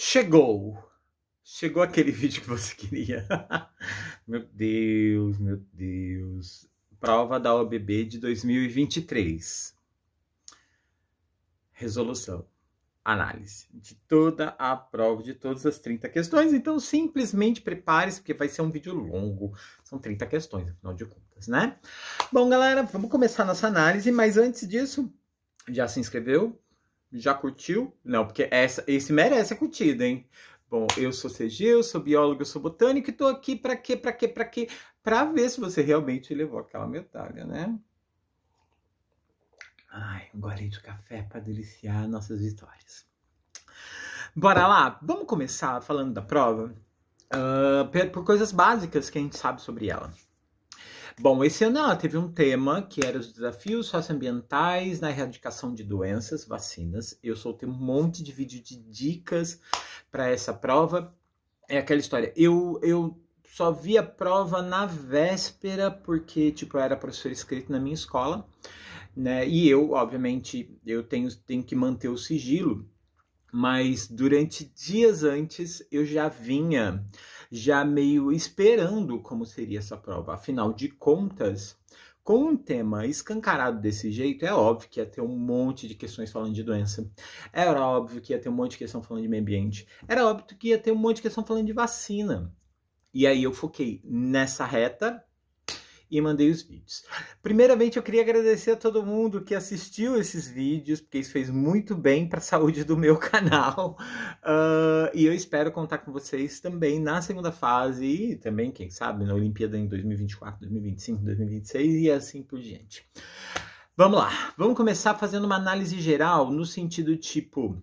Chegou! Chegou aquele vídeo que você queria. Meu Deus, meu Deus. Prova da OABB de 2023. Resolução. Análise de toda a prova, de todas as 30 questões. Então, simplesmente prepare-se, porque vai ser um vídeo longo. São 30 questões, afinal de contas, né? Bom, galera, vamos começar nossa análise. Mas antes disso, já se inscreveu? Já curtiu? Não, porque esse merece a curtida, hein? Bom, eu sou CG, eu sou biólogo, eu sou botânico e tô aqui pra quê? Pra ver se você realmente levou aquela medalha, né? Ai, um golinho de café pra deliciar nossas vitórias. Bora lá? Vamos começar falando da prova por coisas básicas que a gente sabe sobre ela. Bom, esse ano ela teve um tema que era os desafios socioambientais na erradicação de doenças, vacinas. Eu soltei um monte de vídeo de dicas para essa prova. É aquela história, eu só vi a prova na véspera porque, tipo, eu era professor inscrito na minha escola, né? E eu, obviamente, eu tenho que manter o sigilo, mas durante dias antes eu já vinha meio esperando como seria essa prova. Afinal de contas, com um tema escancarado desse jeito, é óbvio que ia ter um monte de questões falando de doença. Era óbvio que ia ter um monte de questão falando de meio ambiente. Era óbvio que ia ter um monte de questão falando de vacina. E aí eu foquei nessa reta e mandei os vídeos. Primeiramente, eu queria agradecer a todo mundo que assistiu esses vídeos, porque isso fez muito bem para a saúde do meu canal. E eu espero contar com vocês também na segunda fase e também, quem sabe, na Olimpíada em 2024, 2025, 2026 e assim por diante. Vamos lá, vamos começar fazendo uma análise geral no sentido tipo,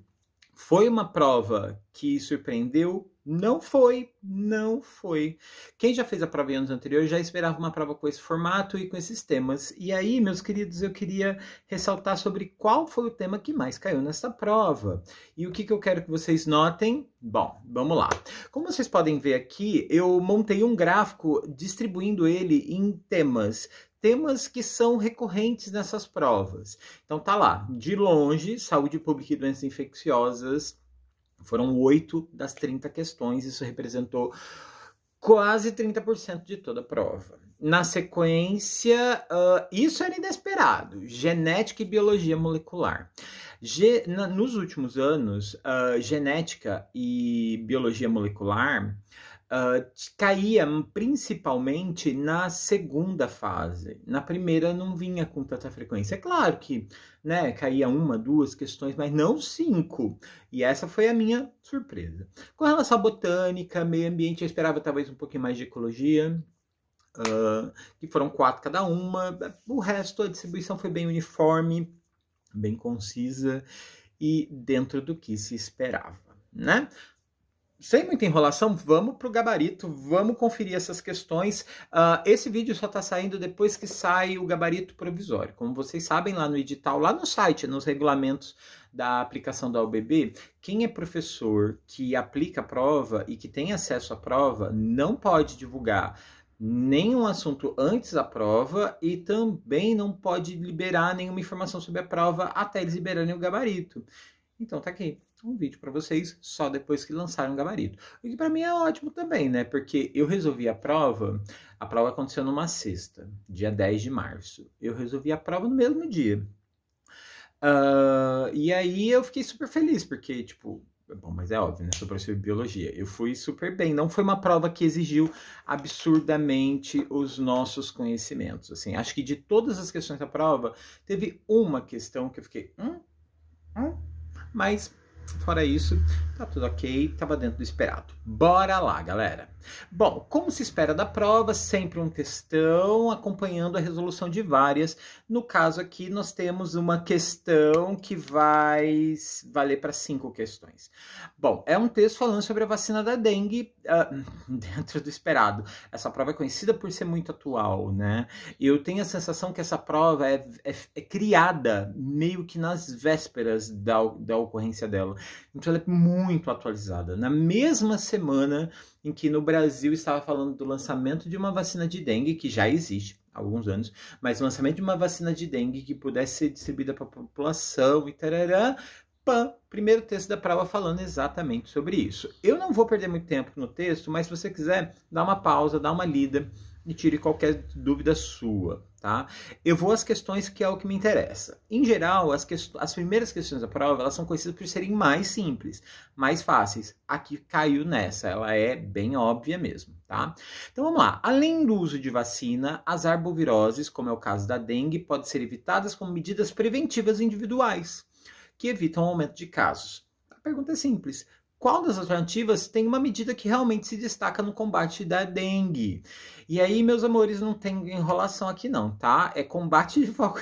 foi uma prova que surpreendeu? Não foi, não foi. Quem já fez a prova em anos anteriores já esperava uma prova com esse formato e com esses temas. E aí, meus queridos, eu queria ressaltar sobre qual foi o tema que mais caiu nessa prova. E o que eu quero que vocês notem? Bom, vamos lá. Como vocês podem ver aqui, eu montei um gráfico distribuindo ele em temas que são recorrentes nessas provas. Então tá lá, de longe, saúde pública e doenças infecciosas, foram 8 das 30 questões, isso representou quase 30% de toda a prova. Na sequência, isso era inesperado, genética e biologia molecular. Nos últimos anos, genética e biologia molecular caía principalmente na segunda fase. Na primeira não vinha com tanta frequência. É claro que, né, caía 1, 2 questões, mas não 5. E essa foi a minha surpresa. Com relação à botânica, meio ambiente, eu esperava talvez um pouquinho mais de ecologia, que foram 4 cada uma. O resto, a distribuição foi bem uniforme, bem concisa e dentro do que se esperava, né? Sem muita enrolação, vamos para o gabarito, vamos conferir essas questões. Esse vídeo só está saindo depois que sai o gabarito provisório. Como vocês sabem, lá no edital, lá no site, nos regulamentos da aplicação da OABB, quem é professor que aplica a prova e que tem acesso à prova não pode divulgar nenhum assunto antes da prova e também não pode liberar nenhuma informação sobre a prova até eles liberarem o gabarito. Então tá aqui um vídeo para vocês só depois que lançaram o gabarito. O que para mim é ótimo também, né? Porque eu resolvi a prova aconteceu numa sexta, dia 10 de março. Eu resolvi a prova no mesmo dia. E aí eu fiquei super feliz, porque, tipo, bom, mas é óbvio, né? Sou professor de biologia. Eu fui super bem. Não foi uma prova que exigiu absurdamente os nossos conhecimentos. Assim, acho que de todas as questões da prova, teve uma questão que eu fiquei... Mas, fora isso, tá tudo ok, tava dentro do esperado. Bora lá, galera. Bom, como se espera da prova, sempre um textão acompanhando a resolução de várias. No caso aqui, nós temos uma questão que vai valer para 5 questões. Bom, é um texto falando sobre a vacina da dengue dentro do esperado. Essa prova é conhecida por ser muito atual, né? Eu tenho a sensação que essa prova é criada meio que nas vésperas da ocorrência dela. Então ela é muito atualizada. Na mesma semana em que no Brasil estava falando do lançamento de uma vacina de dengue, que já existe há alguns anos, mas o lançamento de uma vacina de dengue que pudesse ser distribuída para a população e tarará, Primeiro texto da prova falando exatamente sobre isso. Eu não vou perder muito tempo no texto, mas se você quiser, dá uma pausa, dá uma lida e tire qualquer dúvida sua, tá? Eu vou às questões que é o que me interessa. Em geral, as primeiras questões da prova, elas são conhecidas por serem mais simples, mais fáceis. Aqui caiu nessa, ela é bem óbvia mesmo, tá? Então vamos lá. Além do uso de vacina, as arboviroses, como é o caso da dengue, podem ser evitadas com medidas preventivas individuais, que evitam o aumento de casos. A pergunta é simples. Qual das alternativas tem uma medida que realmente se destaca no combate da dengue? E aí, meus amores, não tem enrolação aqui não, tá? É combate de foco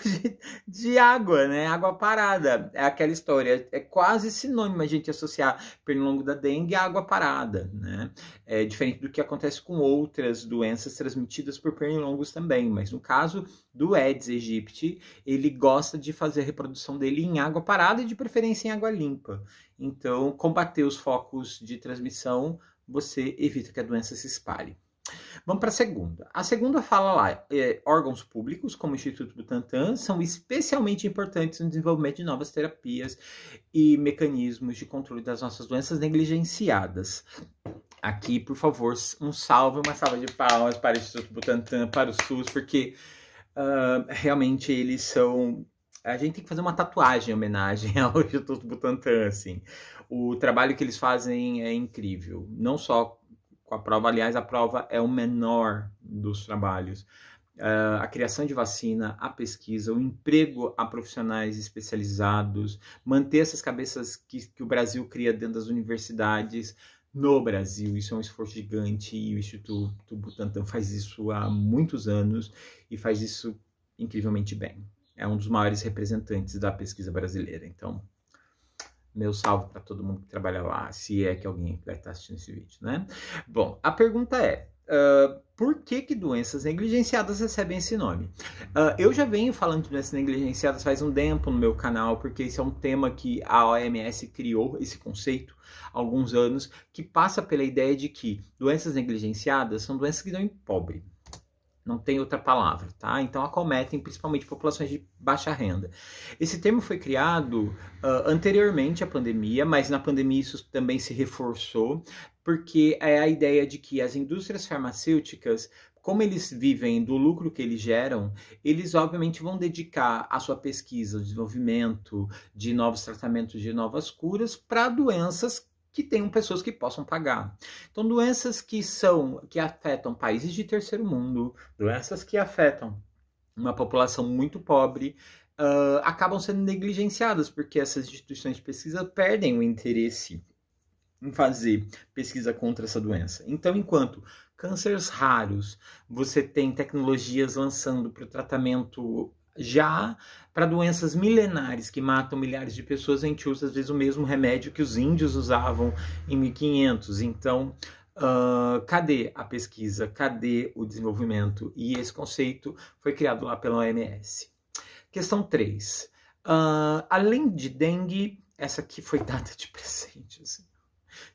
de água, né? Água parada. É aquela história. É quase sinônimo a gente associar pernilongo da dengue à água parada, né? É diferente do que acontece com outras doenças transmitidas por pernilongos também. Mas no caso do Aedes aegypti, ele gosta de fazer a reprodução dele em água parada e de preferência em água limpa. Então, combater os focos de transmissão, você evita que a doença se espalhe. Vamos para a segunda. A segunda fala lá, órgãos públicos, como o Instituto Butantan, são especialmente importantes no desenvolvimento de novas terapias e mecanismos de controle das nossas doenças negligenciadas. Aqui, por favor, uma salva de palmas para o Instituto Butantan, para o SUS, porque realmente eles são... A gente tem que fazer uma tatuagem em homenagem ao Instituto Butantan, assim. O trabalho que eles fazem é incrível. Não só com a prova, aliás, a prova é o menor dos trabalhos. A criação de vacina, a pesquisa, o emprego a profissionais especializados, manter essas cabeças que o Brasil cria dentro das universidades no Brasil. Isso é um esforço gigante e o Instituto Butantan faz isso há muitos anos e faz isso incrivelmente bem. É um dos maiores representantes da pesquisa brasileira. Então, meu salve para todo mundo que trabalha lá, se é que alguém vai estar assistindo esse vídeo, né? Bom, a pergunta é, por que doenças negligenciadas recebem esse nome? Eu já venho falando de doenças negligenciadas faz um tempo no meu canal, porque esse é um tema que a OMS criou, esse conceito, há alguns anos, que passa pela ideia de que doenças negligenciadas são doenças que dão em pobre. Não tem outra palavra, tá? Então acometem principalmente populações de baixa renda. Esse termo foi criado anteriormente à pandemia, mas na pandemia isso também se reforçou, porque é a ideia de que as indústrias farmacêuticas, como eles vivem do lucro que eles geram, eles obviamente vão dedicar a sua pesquisa, o desenvolvimento de novos tratamentos, de novas curas para doenças que tenham pessoas que possam pagar. Então, doenças que afetam países de terceiro mundo, doenças que afetam uma população muito pobre, acabam sendo negligenciadas, porque essas instituições de pesquisa perdem o interesse em fazer pesquisa contra essa doença. Então, enquanto cânceres raros, você tem tecnologias lançando para o tratamento já para doenças milenares que matam milhares de pessoas, a gente usa às vezes o mesmo remédio que os índios usavam em 1500. Então, cadê a pesquisa? Cadê o desenvolvimento? E esse conceito foi criado lá pela OMS. Questão 3. Além de dengue, essa aqui foi dada de presente. Assim.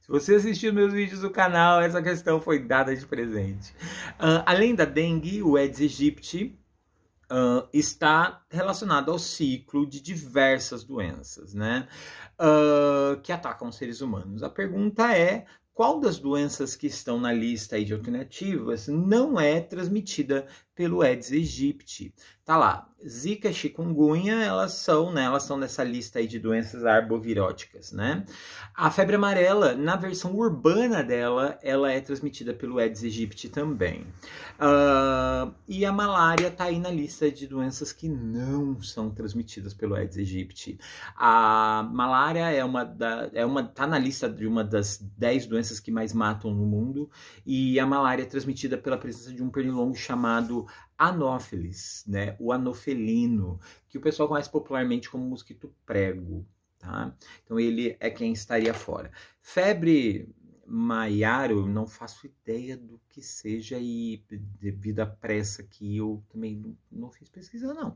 Se você assistiu meus vídeos do canal, essa questão foi dada de presente. Além da dengue, o Aedes aegypti está relacionado ao ciclo de diversas doenças, né? Que atacam os seres humanos. A pergunta é, qual das doenças que estão na lista aí de alternativas não é transmitida pelo Aedes aegypti? Tá lá, Zika e Chikungunya, elas são nessa lista aí de doenças arboviróticas, né? A febre amarela, na versão urbana dela, ela é transmitida pelo Aedes aegypti também. E a malária tá aí na lista de doenças que não são transmitidas pelo Aedes aegypti. A malária tá na lista de uma das 10 doenças que mais matam no mundo, e a malária é transmitida pela presença de um pernilongo chamado Anopheles, né? O anofelino, que o pessoal conhece popularmente como mosquito prego, tá? Então ele é quem estaria fora. Febre maiaro, não faço ideia do que seja, e devido à pressa que eu também não fiz pesquisa não,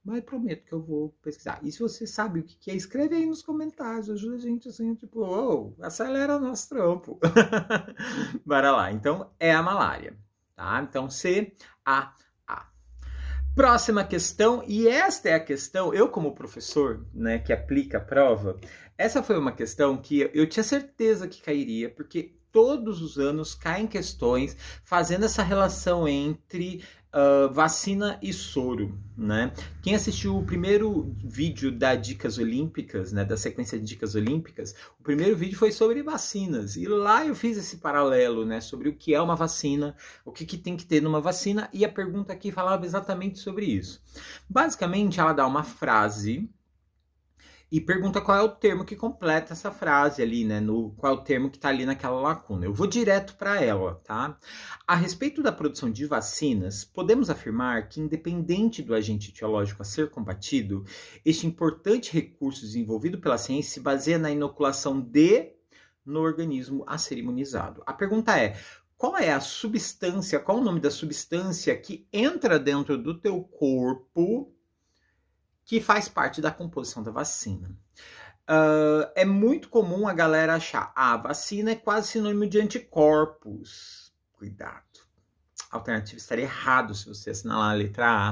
mas prometo que eu vou pesquisar. E se você sabe o que é, escreve aí nos comentários, ajuda a gente assim, tipo, acelera o nosso trampo. Bora lá, então é a malária, tá? Então C-A. Próxima questão, e esta é a questão, eu como professor, né, que aplica a prova, Essa foi uma questão que eu tinha certeza que cairia, porque todos os anos caem questões fazendo essa relação entre vacina e soro, né? Quem assistiu o primeiro vídeo da Dicas Olímpicas, né, da sequência de Dicas Olímpicas, o primeiro vídeo foi sobre vacinas, e lá eu fiz esse paralelo, né, sobre o que é uma vacina, o que tem que ter numa vacina, e a pergunta aqui falava exatamente sobre isso. Basicamente, ela dá uma frase e pergunta qual é o termo que completa essa frase ali, né? Qual é o termo que está ali naquela lacuna. Eu vou direto para ela, tá? A respeito da produção de vacinas, podemos afirmar que, independente do agente etiológico a ser combatido, este importante recurso desenvolvido pela ciência se baseia na inoculação no organismo a ser imunizado. A pergunta é: qual é a substância, qual o nome da substância que entra dentro do teu corpo que faz parte da composição da vacina? É muito comum a galera achar, a vacina é quase sinônimo de anticorpos. Cuidado. A alternativa estaria errado se você assinalar a letra A.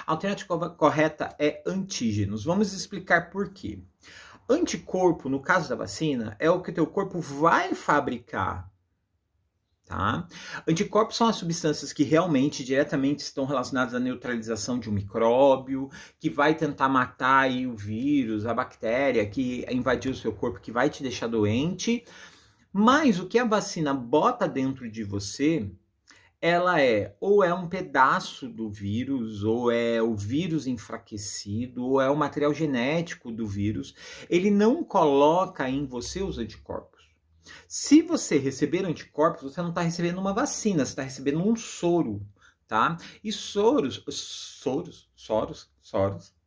A alternativa correta é antígenos. Vamos explicar por quê. Anticorpo, no caso da vacina, é o que o teu corpo vai fabricar. Tá? Anticorpos são as substâncias que realmente, diretamente estão relacionadas à neutralização de um micróbio, que vai tentar matar aí o vírus, a bactéria que invadiu o seu corpo, que vai te deixar doente. Mas o que a vacina bota dentro de você, ela ou é um pedaço do vírus, ou é o vírus enfraquecido, ou é o material genético do vírus. Ele não coloca em você os anticorpos. Se você receber anticorpos, você não está recebendo uma vacina, você está recebendo um soro, tá? E soros,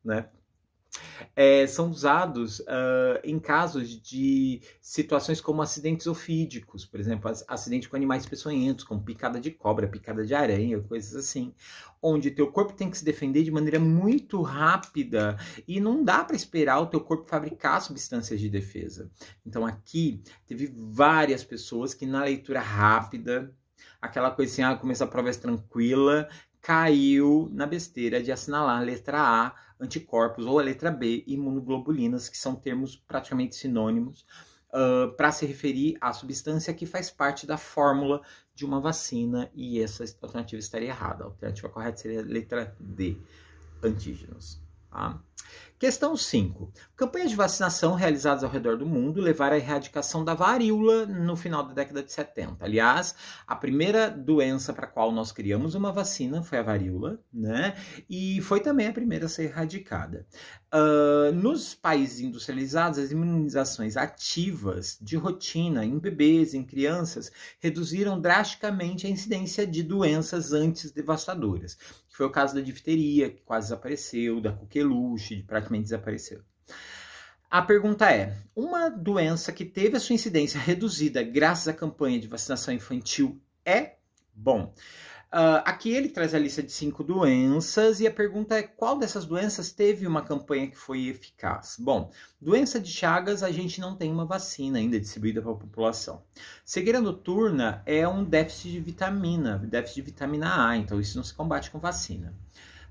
né? São usados em casos de situações como acidentes ofídicos, por exemplo, acidente com animais peçonhentos, como picada de cobra, picada de aranha, coisas assim, onde teu corpo tem que se defender de maneira muito rápida e não dá para esperar o teu corpo fabricar substâncias de defesa. Então aqui teve várias pessoas que na leitura rápida, aquela coisa assim, começa a prova tranquila, caiu na besteira de assinalar a letra A, anticorpos, ou a letra B, imunoglobulinas, que são termos praticamente sinônimos para se referir à substância que faz parte da fórmula de uma vacina, e essa alternativa estaria errada. A alternativa correta seria a letra D, antígenos. Tá? Questão 5. Campanhas de vacinação realizadas ao redor do mundo levaram à erradicação da varíola no final da década de 70. Aliás, a primeira doença para a qual nós criamos uma vacina foi a varíola, né? E foi também a primeira a ser erradicada. Nos países industrializados, as imunizações ativas de rotina em bebês, em crianças, reduziram drasticamente a incidência de doenças antes devastadoras. Foi o caso da difteria, que quase desapareceu, da coqueluche, que praticamente desapareceu. A pergunta é: uma doença que teve a sua incidência reduzida graças à campanha de vacinação infantil é? Bom, aqui ele traz a lista de 5 doenças e a pergunta é: qual dessas doenças teve uma campanha que foi eficaz? Bom, doença de Chagas, a gente não tem uma vacina ainda distribuída para a população. Cegueira noturna é um déficit de vitamina A, então isso não se combate com vacina.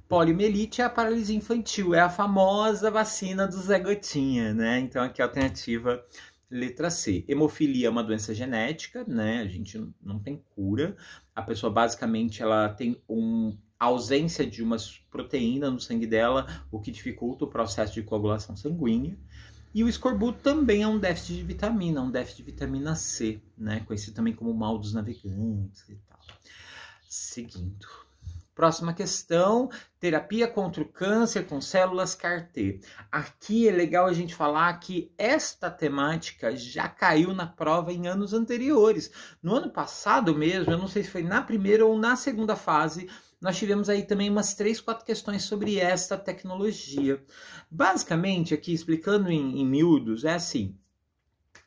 Poliomielite é a paralisia infantil, é a famosa vacina do Zé Gotinha, né? Então aqui a alternativa letra C. Hemofilia é uma doença genética, né? A gente não tem cura. A pessoa basicamente ela tem ausência de uma proteína no sangue dela, o que dificulta o processo de coagulação sanguínea. E o escorbuto também é um déficit de vitamina, um déficit de vitamina C, né? Conhecido também como mal dos navegantes e tal. Seguindo. Próxima questão, terapia contra o câncer com células CAR-T. Aqui é legal a gente falar que esta temática já caiu na prova em anos anteriores. No ano passado mesmo, eu não sei se foi na primeira ou na segunda fase, nós tivemos aí também umas 3, 4 questões sobre esta tecnologia. Basicamente, aqui explicando em miúdos, é assim: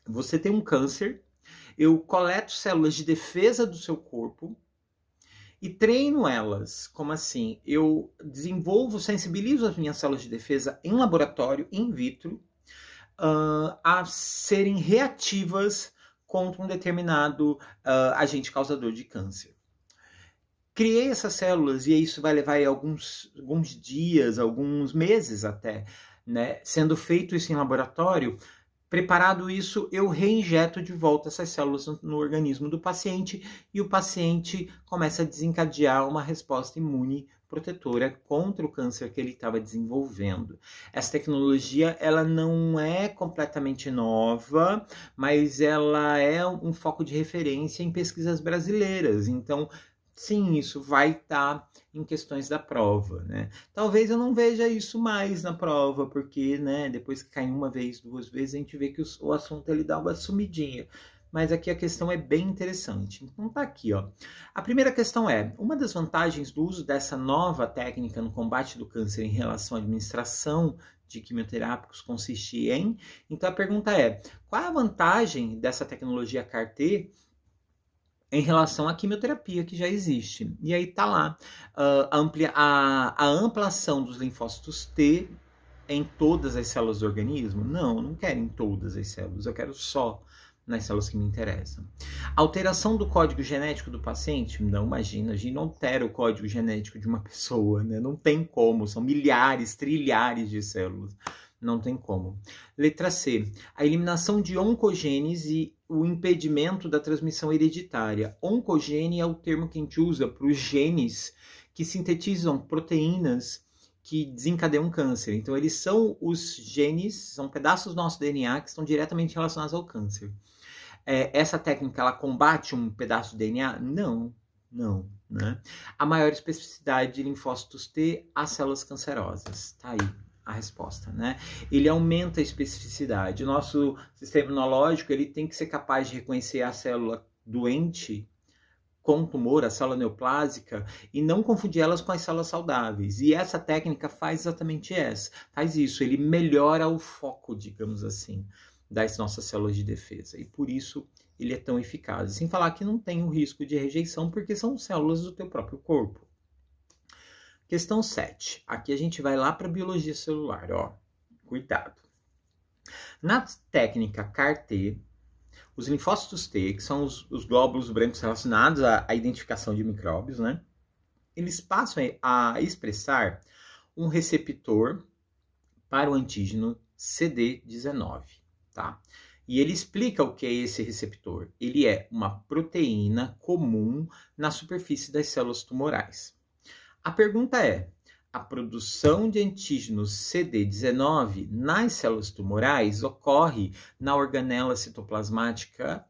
você tem um câncer, eu coleto células de defesa do seu corpo, e treino elas. Como assim? Eu desenvolvo, sensibilizo as minhas células de defesa em laboratório, in vitro, a serem reativas contra um determinado agente causador de câncer. Criei essas células e isso vai levar aí alguns dias, alguns meses até, né? Sendo feito isso em laboratório, Preparado isso, eu reinjeto de volta essas células no organismo do paciente e o paciente começa a desencadear uma resposta imune protetora contra o câncer que ele estava desenvolvendo. Essa tecnologia, ela não é completamente nova, mas ela é um foco de referência em pesquisas brasileiras. Então, sim, isso vai estar em questões da prova, né? Talvez eu não veja isso mais na prova, porque, né, depois que cai uma vez, duas vezes, a gente vê que o assunto ele dá uma sumidinha. Mas aqui a questão é bem interessante. Então tá aqui, ó. A primeira questão é, uma das vantagens do uso dessa nova técnica no combate do câncer em relação à administração de quimioterápicos consiste em... Então a pergunta é, qual é a vantagem dessa tecnologia CAR-T em relação à quimioterapia que já existe? E aí tá lá, a ampliação dos linfócitos T em todas as células do organismo? Não, eu não quero em todas as células, eu quero só nas células que me interessam. Alteração do código genético do paciente? Não, imagina, a gente não altera o código genético de uma pessoa, né? Não tem como, são milhares, trilhares de células. Não tem como. Letra C. A eliminação de oncogenes e o impedimento da transmissão hereditária. Oncogene é o termo que a gente usa para os genes que sintetizam proteínas que desencadeiam câncer. Então, eles são os genes, são pedaços do nosso DNA que estão diretamente relacionados ao câncer. Essa técnica, ela combate um pedaço do DNA? Não, né? A maior especificidade de linfócitos T às células cancerosas. Tá aí a resposta, né? Ele aumenta a especificidade. O nosso sistema imunológico, ele tem que ser capaz de reconhecer a célula doente com tumor, a célula neoplásica, e não confundir elas com as células saudáveis. E essa técnica faz exatamente faz isso, ele melhora o foco, digamos assim, das nossas células de defesa. E por isso ele é tão eficaz. Sem falar que não tem o risco de rejeição, porque são células do teu próprio corpo. Questão 7. Aqui a gente vai lá para a biologia celular, ó. Cuidado. Na técnica CAR-T, os linfócitos T, que são os glóbulos brancos relacionados à identificação de micróbios, né? Eles passam a expressar um receptor para o antígeno CD19, tá? E ele explica o que é esse receptor. Ele é uma proteína comum na superfície das células tumorais. A pergunta é, a produção de antígenos CD19 nas células tumorais ocorre na organela citoplasmática?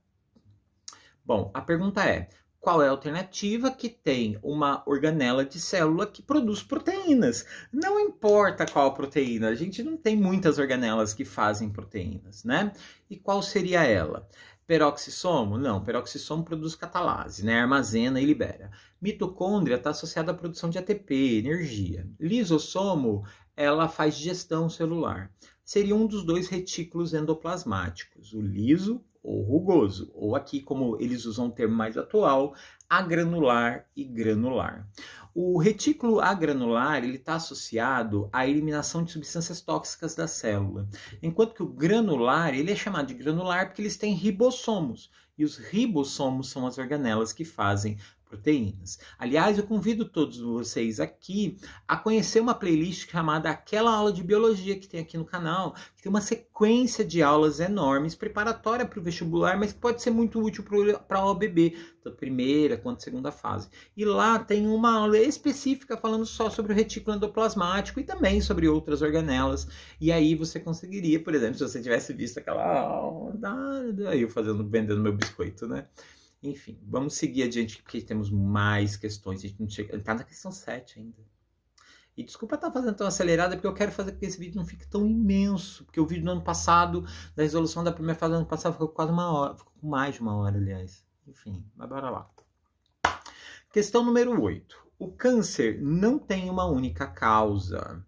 Bom, a pergunta é, qual é a alternativa que tem uma organela de célula que produz proteínas? Não importa qual proteína, a gente não tem muitas organelas que fazem proteínas, né? E qual seria ela? Peroxissomo? Não, peroxissomo produz catalase, né? Armazena e libera. Mitocôndria está associada à produção de ATP, energia. Lisossomo, ela faz digestão celular. Seria um dos dois retículos endoplasmáticos, o liso ou rugoso, ou aqui, como eles usam o termo mais atual, agranular e granular. O retículo agranular está associado à eliminação de substâncias tóxicas da célula, enquanto que o granular ele é chamado de granular porque eles têm ribossomos, e os ribossomos são as organelas que fazem proteínas. Aliás, eu convido todos vocês aqui a conhecer uma playlist chamada Aquela Aula de Biologia que tem aqui no canal, que tem uma sequência de aulas enormes, preparatória para o vestibular, mas que pode ser muito útil para a OBB, tanto primeira quanto segunda fase. E lá tem uma aula específica falando só sobre o retículo endoplasmático e também sobre outras organelas. E aí você conseguiria, por exemplo, se você tivesse visto aquela aula, eu vendendo meu biscoito, né? Enfim, vamos seguir adiante, porque temos mais questões. A gente não chega. Tá na questão 7 ainda. E desculpa estar fazendo tão acelerada, porque eu quero fazer com que esse vídeo não fique tão imenso. Porque o vídeo do ano passado, da resolução da primeira fase do ano passado, ficou quase uma hora. Ficou com mais de uma hora, aliás. Enfim, mas bora lá. Questão número 8. O câncer não tem uma única causa.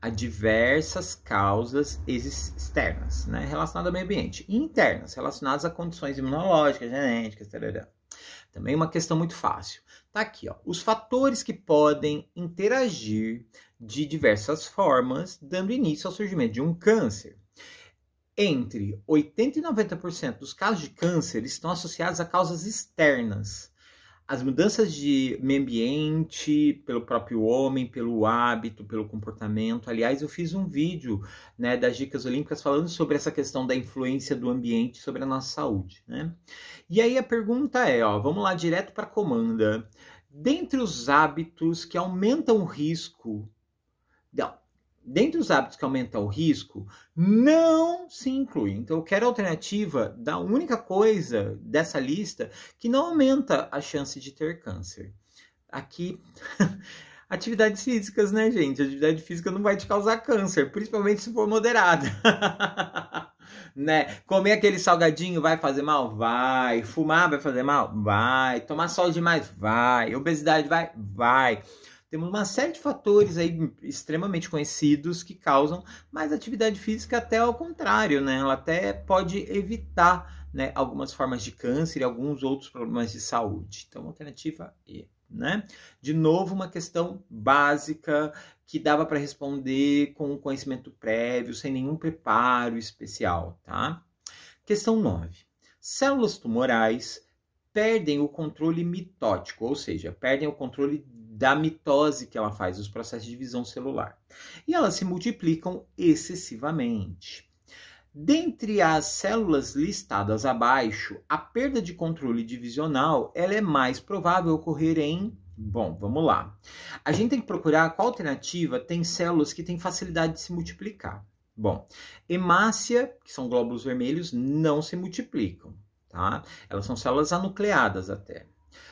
Há diversas causas externas, né, relacionadas ao meio ambiente, e internas, relacionadas a condições imunológicas, genéticas, etc. Também uma questão muito fácil. Tá aqui, ó, os fatores que podem interagir de diversas formas, dando início ao surgimento de um câncer. Entre 80% e 90% dos casos de câncer estão associados a causas externas. as mudanças de meio ambiente, pelo próprio homem, pelo hábito, pelo comportamento. Aliás, eu fiz um vídeo, né, das Dicas Olímpicas falando sobre essa questão da influência do ambiente sobre a nossa saúde, né? E aí a pergunta é, ó, vamos lá direto para a comanda. Dentre os hábitos que aumentam o risco... Dentre os hábitos que aumentam o risco, não se inclui. Então, eu quero a alternativa da única coisa dessa lista que não aumenta a chance de ter câncer. Aqui, atividades físicas, né, gente? Atividade física não vai te causar câncer, principalmente se for moderada. Né? Comer aquele salgadinho vai fazer mal? Vai. Fumar vai fazer mal? Vai. Tomar sol demais? Vai. Obesidade vai? Vai. Temos uma série de fatores aí extremamente conhecidos que causam, mas a atividade física até ao contrário, né? Ela até pode evitar, né, algumas formas de câncer e alguns outros problemas de saúde. Então, alternativa E, né? De novo, uma questão básica que dava para responder com conhecimento prévio, sem nenhum preparo especial, tá? Questão 9. Células tumorais perdem o controle mitótico, ou seja, perdem o controle da mitose que ela faz, os processos de divisão celular. E elas se multiplicam excessivamente. Dentre as células listadas abaixo, a perda de controle divisional ela é mais provável ocorrer em... Bom, vamos lá. A gente tem que procurar qual alternativa tem células que têm facilidade de se multiplicar. Bom, hemácia, que são glóbulos vermelhos, não se multiplicam, tá? Elas são células anucleadas até.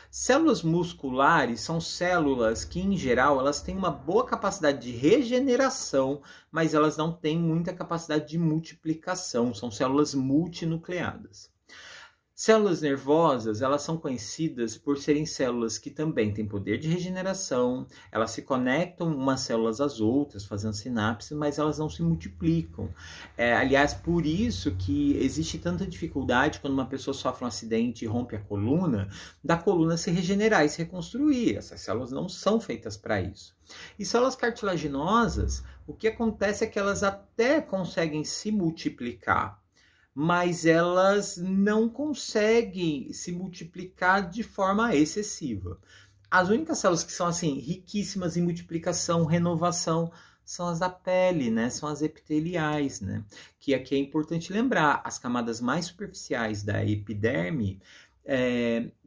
Células musculares são células que, em geral, elas têm uma boa capacidade de regeneração, mas elas não têm muita capacidade de multiplicação. São células multinucleadas. Células nervosas, elas são conhecidas por serem células que também têm poder de regeneração, elas se conectam umas células às outras, fazendo sinapses, mas elas não se multiplicam. Aliás, por isso que existe tanta dificuldade quando uma pessoa sofre um acidente e rompe a coluna, da coluna se regenerar e se reconstruir. Essas células não são feitas para isso. E células cartilaginosas, o que acontece é que elas até conseguem se multiplicar, mas elas não conseguem se multiplicar de forma excessiva. As únicas células que são assim riquíssimas em multiplicação, renovação, são as da pele, né? São as epiteliais, né? Que aqui é importante lembrar, as camadas mais superficiais da epiderme,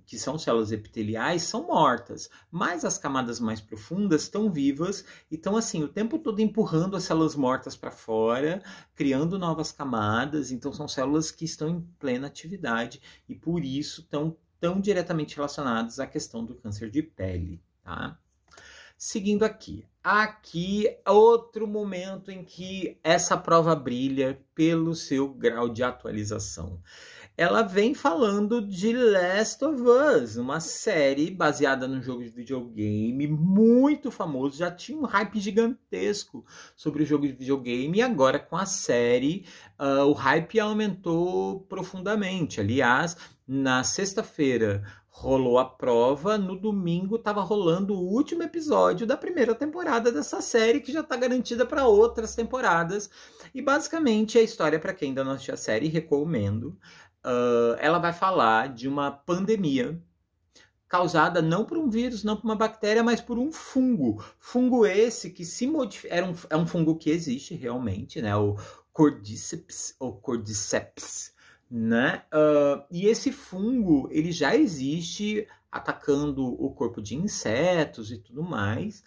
que são células epiteliais, são mortas, mas as camadas mais profundas estão vivas e estão assim o tempo todo empurrando as células mortas para fora, criando novas camadas. Então são células que estão em plena atividade e por isso estão tão diretamente relacionadas à questão do câncer de pele, tá? Seguindo aqui outro momento em que essa prova brilha pelo seu grau de atualização. Ela vem falando de Last of Us, uma série baseada num jogo de videogame muito famoso, já tinha um hype gigantesco sobre o jogo de videogame e agora com a série o hype aumentou profundamente. Aliás, na sexta-feira rolou a prova, no domingo estava rolando o último episódio da primeira temporada dessa série, que já está garantida para outras temporadas. E basicamente a história, para quem ainda não assistiu a série, recomendo. Ela vai falar de uma pandemia causada não por um vírus, não por uma bactéria, mas por um fungo. Fungo esse que se modifica... É um fungo que existe realmente, né? O Cordyceps, ou Cordyceps, né? E esse fungo, ele já existe atacando o corpo de insetos e tudo mais.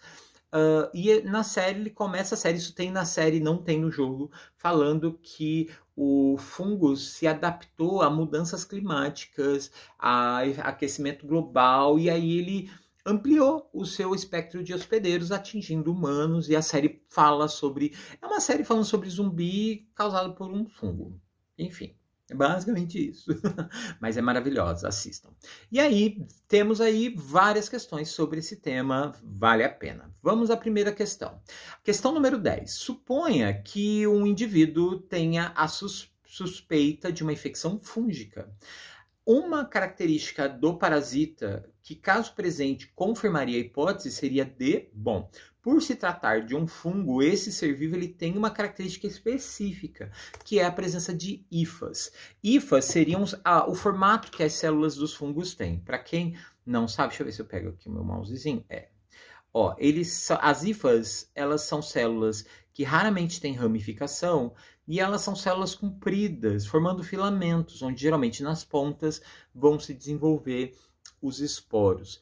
E na série, ele começa a série, isso tem na série, não tem no jogo, falando que o fungo se adaptou a mudanças climáticas, a aquecimento global, e aí ele ampliou o seu espectro de hospedeiros, atingindo humanos, e a série fala sobre... É uma série falando sobre zumbi causado por um fungo. Enfim, é basicamente isso. Mas é maravilhosa, assistam. E aí, temos aí várias questões sobre esse tema, vale a pena. Vamos à primeira questão. Questão número 10. Suponha que um indivíduo tenha a suspeita de uma infecção fúngica. Uma característica do parasita que, caso presente, confirmaria a hipótese seria bom, por se tratar de um fungo, esse ser vivo ele tem uma característica específica, que é a presença de hifas. Hifas seriam o formato que as células dos fungos têm. Para quem não sabe, deixa eu ver se eu pego aqui o meu mousezinho. Ó, as hifas, elas são células que raramente têm ramificação e elas são células compridas, formando filamentos, onde geralmente nas pontas vão se desenvolver os esporos.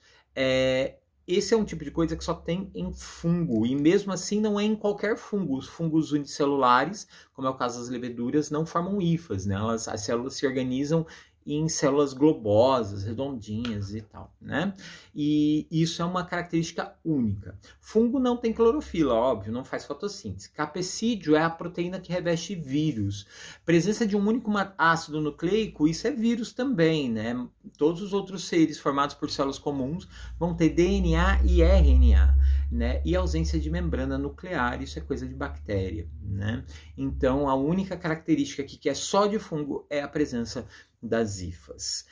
Esse é um tipo de coisa que só tem em fungo, e mesmo assim não é em qualquer fungo. Os fungos unicelulares, como é o caso das leveduras, não formam hifas, né? As células se organizam em células globosas, redondinhas e tal, né? E isso é uma característica única. Fungo não tem clorofila, óbvio, não faz fotossíntese. Capsídeo é a proteína que reveste vírus. Presença de um único ácido nucleico, isso é vírus também, né? Todos os outros seres formados por células comuns vão ter DNA e RNA, né? E ausência de membrana nuclear, isso é coisa de bactéria, né? Então, a única característica aqui que é só de fungo é a presença das hifas.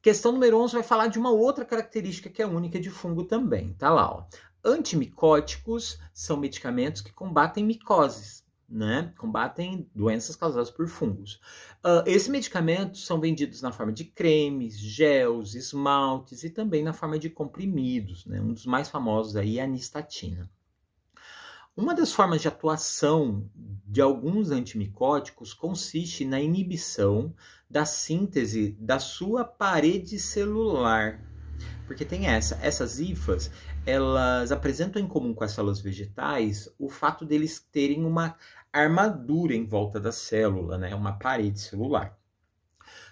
Questão número 11 vai falar de uma outra característica que é única de fungo também. Tá lá, ó. Antimicóticos são medicamentos que combatem micoses, né? Combatem doenças causadas por fungos. Esses medicamentos são vendidos na forma de cremes, gels, esmaltes e também na forma de comprimidos, né? Um dos mais famosos aí é a nistatina. Uma das formas de atuação de alguns antimicóticos consiste na inibição da síntese da sua parede celular. Porque tem essas hifas, elas apresentam em comum com as células vegetais o fato deles terem uma armadura em volta da célula, né? Uma parede celular.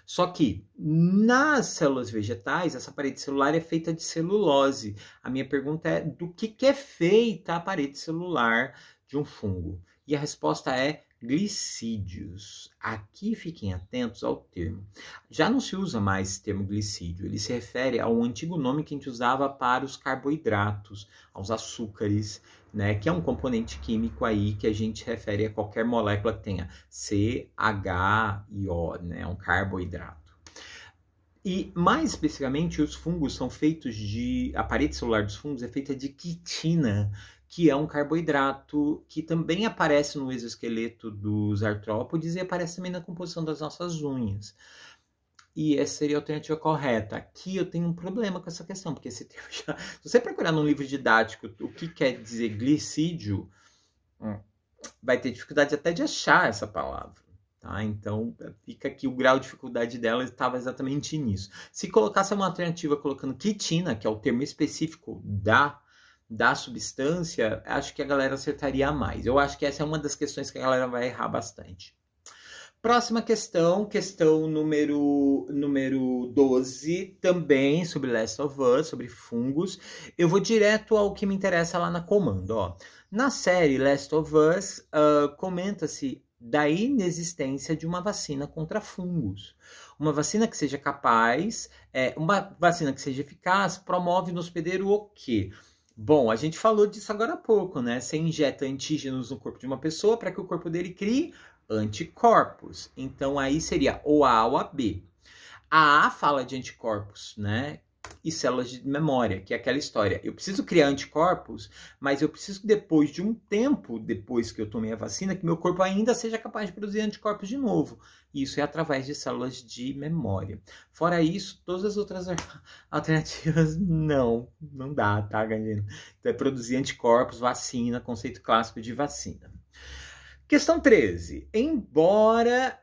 Só que nas células vegetais, essa parede celular é feita de celulose. A minha pergunta é do que é feita a parede celular de um fungo? E a resposta é glicídios. Aqui fiquem atentos ao termo. Já não se usa mais esse termo glicídio. Ele se refere ao antigo nome que a gente usava para os carboidratos, aos açúcares, né, que é um componente químico aí que a gente refere a qualquer molécula que tenha C, H e O, né, um carboidrato. E mais especificamente, os fungos são feitos a parede celular dos fungos é feita de quitina, que é um carboidrato que também aparece no exoesqueleto dos artrópodes e aparece também na composição das nossas unhas. E essa seria a alternativa correta. Aqui eu tenho um problema com essa questão, porque esse termo já... Se você procurar num livro didático o que quer dizer glicídio, vai ter dificuldade até de achar essa palavra. Tá? Então, fica aqui o grau de dificuldade dela estava exatamente nisso. Se colocasse uma alternativa colocando quitina, que é o termo específico da substância, acho que a galera acertaria mais. Eu acho que essa é uma das questões que a galera vai errar bastante. Próxima questão número 12, também sobre Last of Us, sobre fungos. Eu vou direto ao que me interessa lá na comando. Ó. Na série Last of Us, comenta-se da inexistência de uma vacina contra fungos. Uma vacina que seja capaz, uma vacina que seja eficaz, promove no hospedeiro o quê? Bom, a gente falou disso agora há pouco, né? Você injeta antígenos no corpo de uma pessoa para que o corpo dele crie anticorpos. Então, aí seria ou A ou a B. A fala de anticorpos, né? E células de memória, que é aquela história. Eu preciso criar anticorpos, mas eu preciso que depois de um tempo, depois que eu tomei a vacina, que meu corpo ainda seja capaz de produzir anticorpos de novo. Isso é através de células de memória. Fora isso, todas as outras alternativas não dá, tá, galera? Então é produzir anticorpos, vacina, conceito clássico de vacina. Questão 13. Embora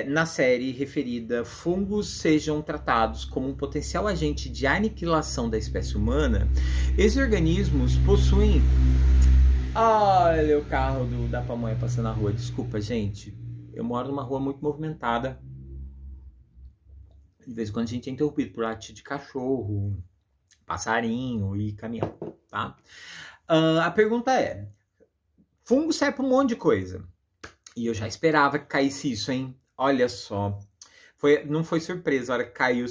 na série referida fungos sejam tratados como um potencial agente de aniquilação da espécie humana, esses organismos possuem... Olha o carro da pamonha passando na rua. Desculpa, gente. Eu moro numa rua muito movimentada. De vez em quando a gente é interrompido por latido de cachorro, passarinho e caminhão, tá? A pergunta é... Fungo serve para um monte de coisa. E eu já esperava que caísse isso, hein? Olha só. Não foi surpresa a hora que caiu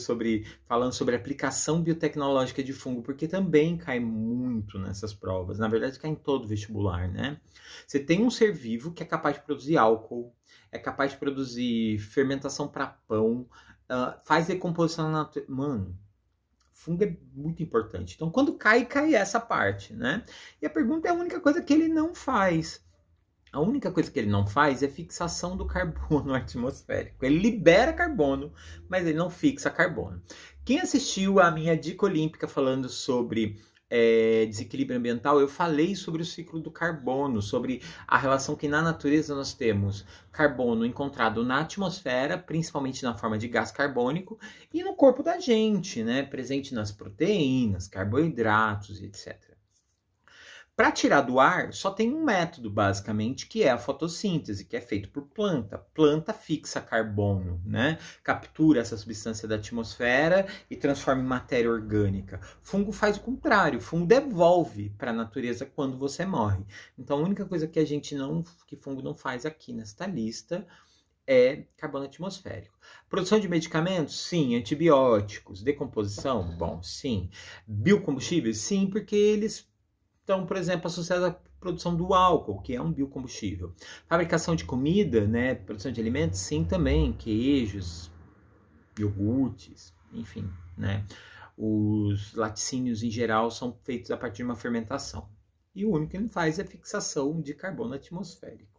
falando sobre aplicação biotecnológica de fungo, porque também cai muito nessas provas. Na verdade, cai em todo vestibular, né? Você tem um ser vivo que é capaz de produzir álcool, é capaz de produzir fermentação para pão, faz decomposição na natureza. Mano, fungo é muito importante. Então, quando cai essa parte, né? E a pergunta é a única coisa que ele não faz. A única coisa que ele não faz é fixação do carbono atmosférico. Ele libera carbono, mas ele não fixa carbono. Quem assistiu a minha dica olímpica falando sobre desequilíbrio ambiental, eu falei sobre o ciclo do carbono, sobre a relação que na natureza nós temos carbono encontrado na atmosfera, principalmente na forma de gás carbônico, e no corpo da gente, né? Presente nas proteínas, carboidratos, etc. Para tirar do ar, só tem um método, basicamente, que é a fotossíntese, que é feito por planta. Planta fixa carbono, né? Captura essa substância da atmosfera e transforma em matéria orgânica. Fungo faz o contrário, fungo devolve para a natureza quando você morre. Então, a única coisa que fungo não faz aqui nesta lista é carbono atmosférico. Produção de medicamentos? Sim. Antibióticos. Decomposição? Bom, sim. Biocombustíveis? Sim, porque eles estão, por exemplo, associados à produção do álcool, que é um biocombustível. Fabricação de comida, né? Produção de alimentos, sim, também. Queijos, iogurtes, enfim, né? Os laticínios, em geral, são feitos a partir de uma fermentação. E o único que ele faz é a fixação de carbono atmosférico.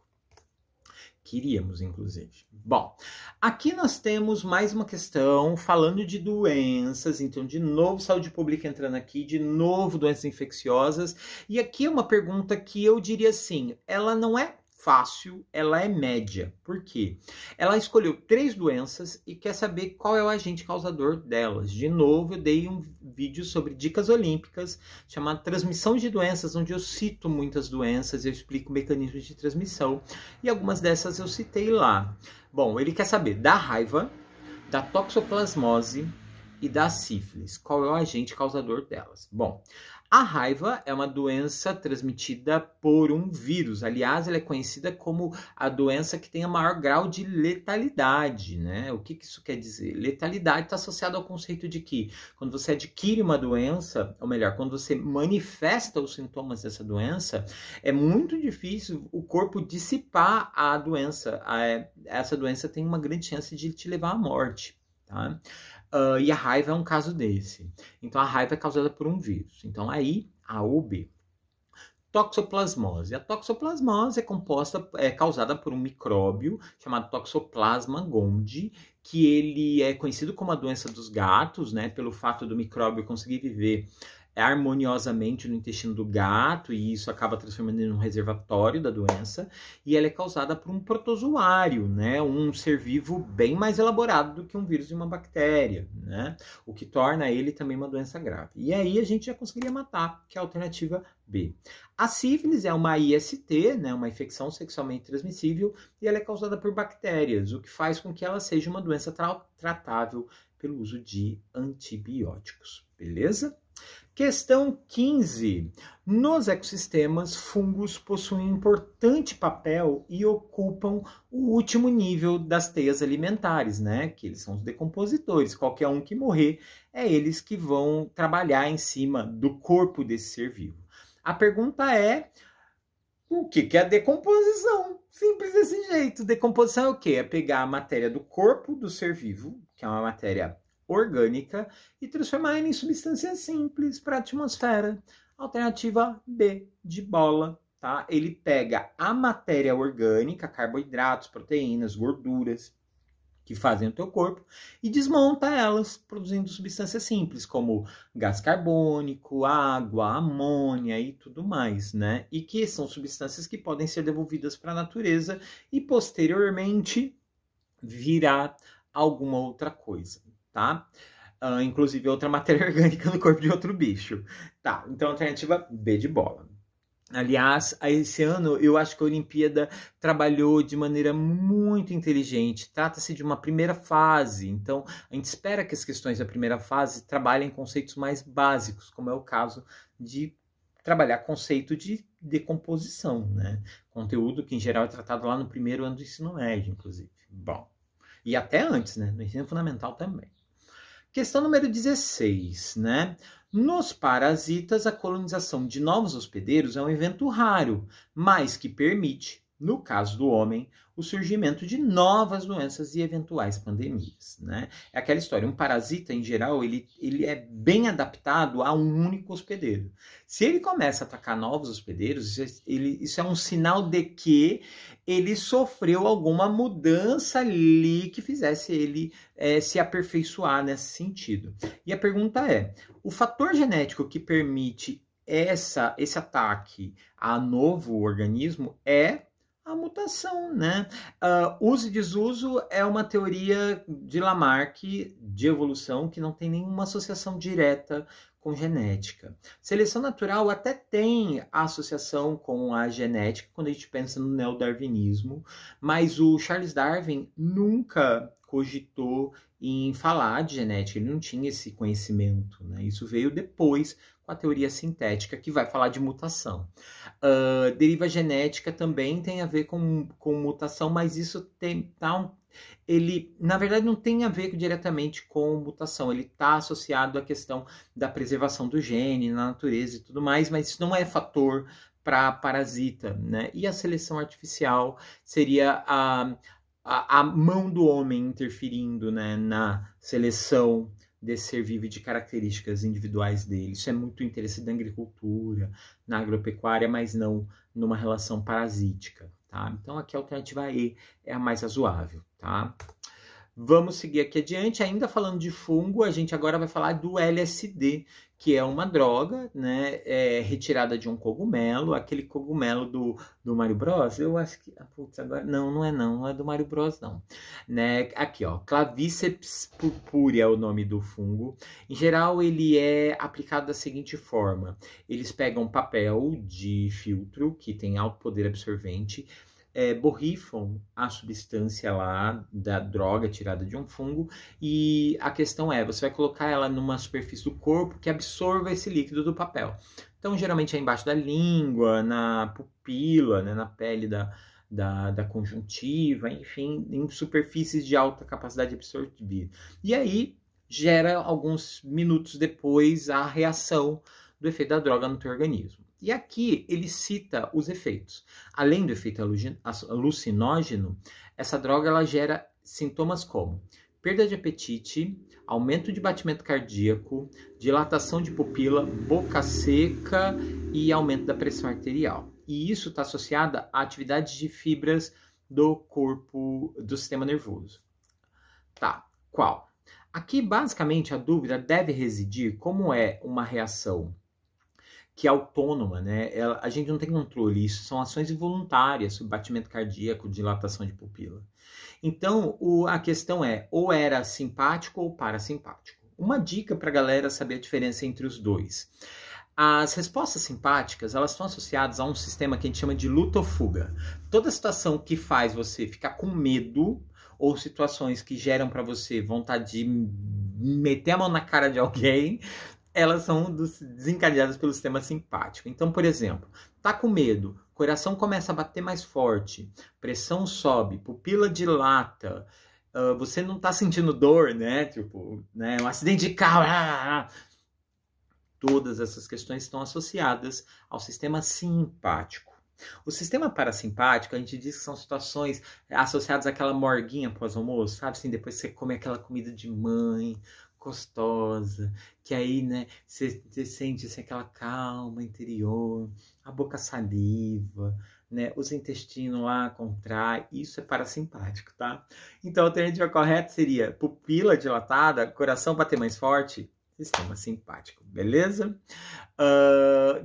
Queríamos, inclusive. Bom, aqui nós temos mais uma questão falando de doenças. Então, de novo, saúde pública entrando aqui, de novo, doenças infecciosas. E aqui é uma pergunta que eu diria assim, ela não é fácil, ela é média. Por quê? Ela escolheu 3 doenças e quer saber qual é o agente causador delas. De novo, eu dei um vídeo sobre dicas olímpicas, chamado Transmissão de Doenças, onde eu cito muitas doenças, eu explico mecanismos de transmissão, e algumas dessas eu citei lá. Bom, ele quer saber da raiva, da toxoplasmose e da sífilis. Qual é o agente causador delas? Bom, a raiva é uma doença transmitida por um vírus. Aliás, ela é conhecida como a doença que tem o maior grau de letalidade, né? O que isso quer dizer? Letalidade está associada ao conceito de que quando você adquire uma doença, ou melhor, quando você manifesta os sintomas dessa doença, é muito difícil o corpo dissipar a doença. Essa doença tem uma grande chance de te levar à morte, tá? E a raiva é um caso desse. Então, a raiva é causada por um vírus. Então, aí, A ou B. Toxoplasmose. A toxoplasmose é causada por um micróbio chamado Toxoplasma gondii, que ele é conhecido como a doença dos gatos, né? Pelo fato do micróbio conseguir viver harmoniosamente no intestino do gato, e isso acaba transformando em um reservatório da doença, e ela é causada por um protozoário, né? Um ser vivo bem mais elaborado do que um vírus e uma bactéria, né? O que torna ele também uma doença grave. E aí a gente já conseguiria matar, que é a alternativa B. A sífilis é uma IST, né? Uma infecção sexualmente transmissível, e ela é causada por bactérias, o que faz com que ela seja uma doença tratável pelo uso de antibióticos. Beleza? Questão 15. Nos ecossistemas, fungos possuem um importante papel e ocupam o último nível das teias alimentares, né? Que eles são os decompositores. Qualquer um que morrer, é eles que vão trabalhar em cima do corpo desse ser vivo. A pergunta é, o que é a decomposição? Simples desse jeito. Decomposição é o quê? É pegar a matéria do corpo do ser vivo, que é uma matéria orgânica, e transformar em substâncias simples para a atmosfera. Alternativa B, de bola, tá? Ele pega a matéria orgânica, carboidratos, proteínas, gorduras, que fazem o teu corpo, e desmonta elas, produzindo substâncias simples, como gás carbônico, água, amônia e tudo mais, né? E que são substâncias que podem ser devolvidas para a natureza e, posteriormente, virar alguma outra coisa. Tá? Inclusive outra matéria orgânica no corpo de outro bicho. Tá, então alternativa B de bola. Aliás, esse ano eu acho que a Olimpíada trabalhou de maneira muito inteligente. Trata-se de uma primeira fase, então a gente espera que as questões da primeira fase trabalhem conceitos mais básicos, como é o caso de trabalhar conceito de decomposição, né? Conteúdo que em geral é tratado lá no primeiro ano do ensino médio, inclusive. Bom. E até antes, né? No ensino fundamental também. Questão número 16, né? Nos parasitas, a colonização de novos hospedeiros é um evento raro, mas que permite, no caso do homem, o surgimento de novas doenças e eventuais pandemias, né? É aquela história, um parasita, em geral, ele é bem adaptado a um único hospedeiro. Se ele começa a atacar novos hospedeiros, isso é um sinal de que ele sofreu alguma mudança ali que fizesse ele se aperfeiçoar nesse sentido. E a pergunta é, o fator genético que permite esse ataque a novo organismo é a mutação, né? Uso e desuso é uma teoria de Lamarck de evolução que não tem nenhuma associação direta com genética. Seleção natural até tem associação com a genética quando a gente pensa no neodarwinismo, mas o Charles Darwin nunca cogitou em falar de genética, ele não tinha esse conhecimento, né? Isso veio depois com a teoria sintética, que vai falar de mutação. Deriva genética também tem a ver com mutação, mas isso ele, na verdade, não tem a ver diretamente com mutação, ele está associado à questão da preservação do gene na natureza e tudo mais, mas isso não é fator para parasita, né? E a seleção artificial seria a mão do homem interferindo, né, na seleção desse ser vivo de características individuais dele. Isso é muito interessante na agricultura, na agropecuária, mas não numa relação parasítica, tá? Então aqui a alternativa E é a mais razoável, tá? Vamos seguir aqui adiante, ainda falando de fungo, a gente agora vai falar do LSD, que é uma droga, né, retirada de um cogumelo, aquele cogumelo do Mario Bros. Eu acho que, putz, agora, não é do Mario Bros, não. Né? Aqui, ó, Clavíceps purpurea é o nome do fungo. Em geral, ele é aplicado da seguinte forma, eles pegam papel de filtro, que tem alto poder absorvente, borrifam a substância lá da droga tirada de um fungo e a questão é, você vai colocar ela numa superfície do corpo que absorva esse líquido do papel. Então, geralmente é embaixo da língua, na pupila, né, na pele da conjuntiva, enfim, em superfícies de alta capacidade absortiva. E aí, gera alguns minutos depois a reação do efeito da droga no teu organismo. E aqui ele cita os efeitos. Além do efeito alucinógeno, essa droga ela gera sintomas como perda de apetite, aumento de batimento cardíaco, dilatação de pupila, boca seca e aumento da pressão arterial. E isso está associado à atividade de fibras do corpo, do sistema nervoso. Tá, qual? Aqui, basicamente, a dúvida deve residir como é uma reação que é autônoma, né? A gente não tem controle, isso são ações involuntárias, batimento cardíaco, dilatação de pupila. Então, a questão é, ou era simpático ou parasimpático. Uma dica para a galera saber a diferença entre os dois. As respostas simpáticas, elas estão associadas a um sistema que a gente chama de luta ou fuga. Toda situação que faz você ficar com medo, ou situações que geram para você vontade de meter a mão na cara de alguém, elas são desencadeadas pelo sistema simpático. Então, por exemplo, tá com medo, coração começa a bater mais forte, pressão sobe, pupila dilata, você não tá sentindo dor, né? Tipo, né? Um acidente de carro. Todas essas questões estão associadas ao sistema simpático. O sistema parasimpático, a gente diz que são situações associadas àquela morguinha pós-almoço, sabe? Assim, depois você come aquela comida de mãe, gostosa, que aí, né, você sente assim, aquela calma interior, a boca saliva, né, os intestinos lá contraem, isso é parasimpático, tá? Então a alternativa correta seria pupila dilatada, coração bater mais forte, sistema simpático, beleza?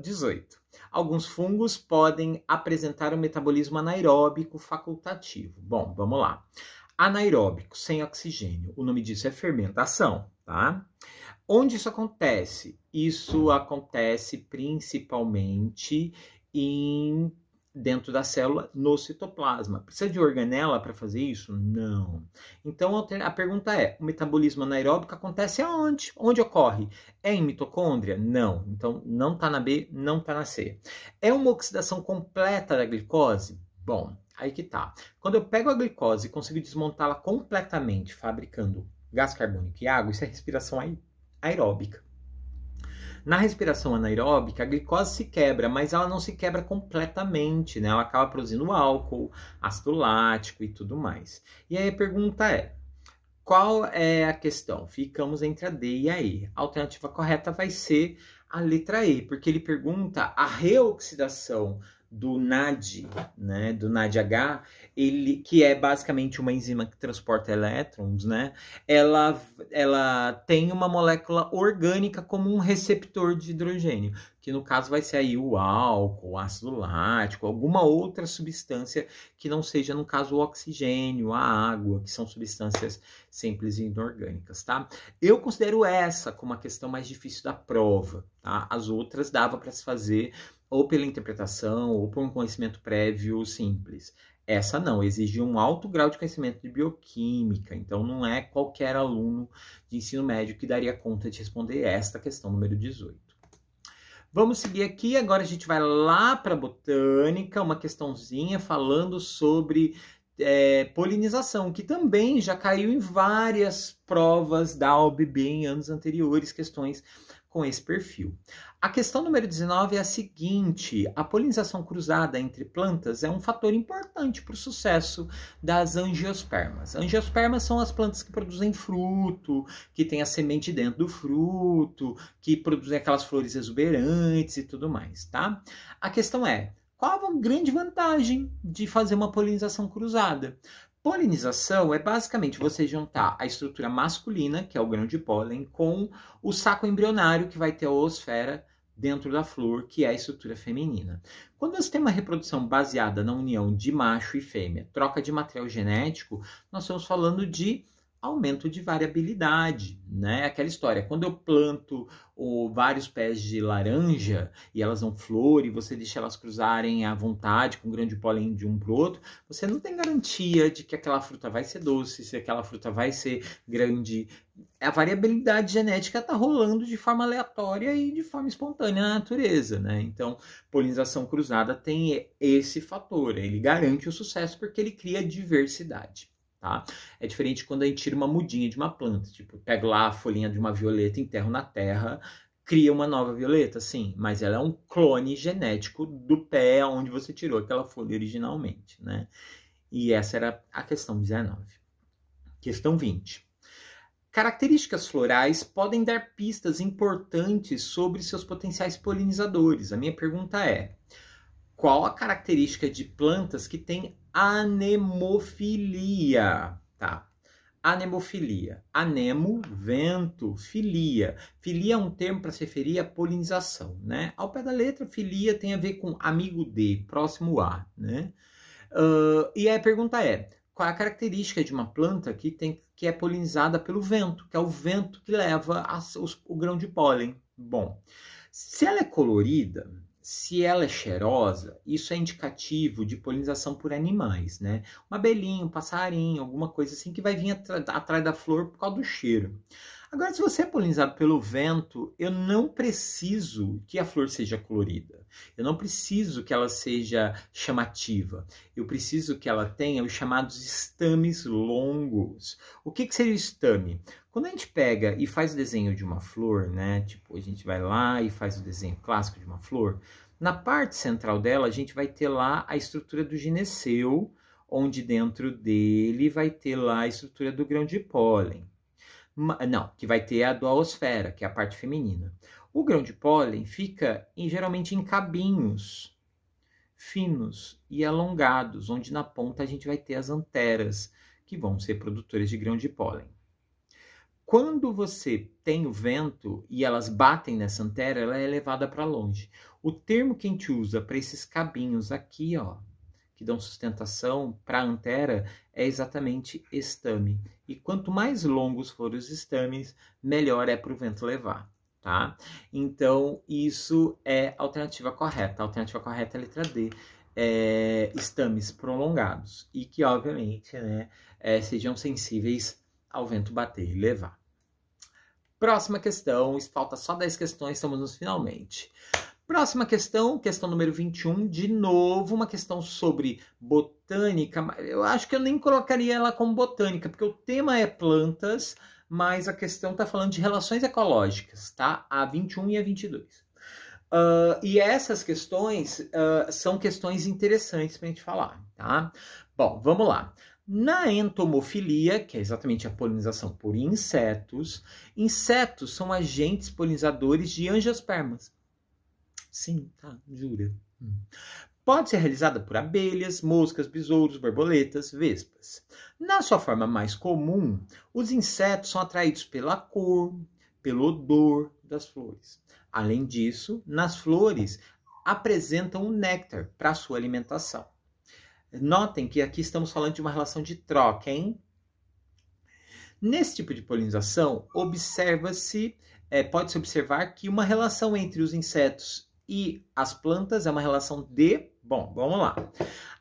18. Alguns fungos podem apresentar um metabolismo anaeróbico facultativo. Bom, vamos lá. Anaeróbico, sem oxigênio. O nome disso é fermentação, tá? Onde isso acontece? Isso acontece principalmente dentro da célula, no citoplasma. Precisa de organela para fazer isso? Não. Então a pergunta é, o metabolismo anaeróbico acontece aonde? Onde ocorre? É em mitocôndria? Não. Então não está na B, não está na C. É uma oxidação completa da glicose? Bom, Aí que tá. Quando eu pego a glicose e consigo desmontá-la completamente, fabricando gás carbônico e água, isso é respiração aeróbica. Na respiração anaeróbica, a glicose se quebra, mas ela não se quebra completamente, né? Ela acaba produzindo álcool, ácido lático e tudo mais. E aí a pergunta é, qual é a questão? Ficamos entre a D e a E. A alternativa correta vai ser a letra E, porque ele pergunta a reoxidação do NAD, né, do NADH, que é basicamente uma enzima que transporta elétrons, né, ela tem uma molécula orgânica como um receptor de hidrogênio, que no caso vai ser aí o álcool, o ácido lático, alguma outra substância que não seja, no caso, o oxigênio, a água, que são substâncias simples e inorgânicas, tá? Eu considero essa como a questão mais difícil da prova, tá? As outras dava para se fazer ou pela interpretação, ou por um conhecimento prévio simples. Essa não, exige um alto grau de conhecimento de bioquímica, então não é qualquer aluno de ensino médio que daria conta de responder esta questão número 18. Vamos seguir aqui, agora a gente vai lá para a botânica, uma questãozinha falando sobre polinização, que também já caiu em várias provas da UBB em anos anteriores, questões com esse perfil. A questão número 19 é a seguinte: a polinização cruzada entre plantas é um fator importante para o sucesso das angiospermas. Angiospermas são as plantas que produzem fruto, que tem a semente dentro do fruto, que produzem aquelas flores exuberantes e tudo mais, tá? A questão é, qual a grande vantagem de fazer uma polinização cruzada? Polinização é basicamente você juntar a estrutura masculina, que é o grão de pólen, com o saco embrionário, que vai ter a oosfera dentro da flor, que é a estrutura feminina. Quando você tem uma reprodução baseada na união de macho e fêmea, troca de material genético, nós estamos falando de aumento de variabilidade, né? Aquela história, quando eu planto vários pés de laranja e elas dão flor e você deixa elas cruzarem à vontade com grão de pólen de um para o outro, você não tem garantia de que aquela fruta vai ser doce, se aquela fruta vai ser grande. A variabilidade genética está rolando de forma aleatória e de forma espontânea na natureza, né? Então, polinização cruzada tem esse fator, ele garante o sucesso porque ele cria diversidade. Tá? É diferente quando a gente tira uma mudinha de uma planta, tipo, pego lá a folhinha de uma violeta, enterro na terra, cria uma nova violeta, sim, mas ela é um clone genético do pé onde você tirou aquela folha originalmente, né? E essa era a questão 19. Questão 20. Características florais podem dar pistas importantes sobre seus potenciais polinizadores. A minha pergunta é, qual a característica de plantas que tem anemofilia? Tá. Anemofilia. Anemo, vento, filia. Filia é um termo para se referir à polinização, né? Ao pé da letra, filia tem a ver com amigo de, próximo a, né? E a pergunta é, qual é a característica de uma planta que é polinizada pelo vento, que é o vento que leva o grão de pólen? Bom, se ela é colorida, se ela é cheirosa, isso é indicativo de polinização por animais, né? Uma abelhinha, um passarinho, alguma coisa assim que vai vir atrás da flor por causa do cheiro. Agora, se você é polinizado pelo vento, eu não preciso que a flor seja colorida. Eu não preciso que ela seja chamativa. Eu preciso que ela tenha os chamados estames longos. O que seria o estame? Quando a gente pega e faz o desenho de uma flor, né? Tipo, a gente vai lá e faz o desenho clássico de uma flor. Na parte central dela, a gente vai ter lá a estrutura do gineceu, onde dentro dele vai ter lá a estrutura do grão de pólen. Não, que vai ter a duosfera, que é a parte feminina. O grão de pólen fica geralmente em cabinhos finos e alongados, onde na ponta a gente vai ter as anteras, que vão ser produtoras de grão de pólen. Quando você tem o vento e elas batem nessa antera, ela é levada para longe. O termo que a gente usa para esses cabinhos aqui, ó, que dão sustentação para a antera, é exatamente estame. E quanto mais longos forem os estames, melhor é para o vento levar, tá? Então, isso é a alternativa correta. A alternativa correta é a letra D. Estames prolongados. E que, obviamente, né, sejam sensíveis ao vento bater e levar. Próxima questão, falta só 10 questões, estamos nos finalmente. Próxima questão, questão número 21, de novo uma questão sobre botânica. Eu acho que eu nem colocaria ela como botânica, porque o tema é plantas, mas a questão está falando de relações ecológicas, tá? A 21 e a 22. E essas questões são questões interessantes para a gente falar, tá? Bom, vamos lá. Na entomofilia, que é exatamente a polinização por insetos, insetos são agentes polinizadores de angiospermas. Sim, tá, jura. Pode ser realizada por abelhas, moscas, besouros, borboletas, vespas. Na sua forma mais comum, os insetos são atraídos pela cor, pelo odor das flores. Além disso, nas flores apresentam o néctar para sua alimentação. Notem que aqui estamos falando de uma relação de troca, hein? Nesse tipo de polinização, pode-se observar que uma relação entre os insetos e as plantas é uma relação de... Bom, vamos lá.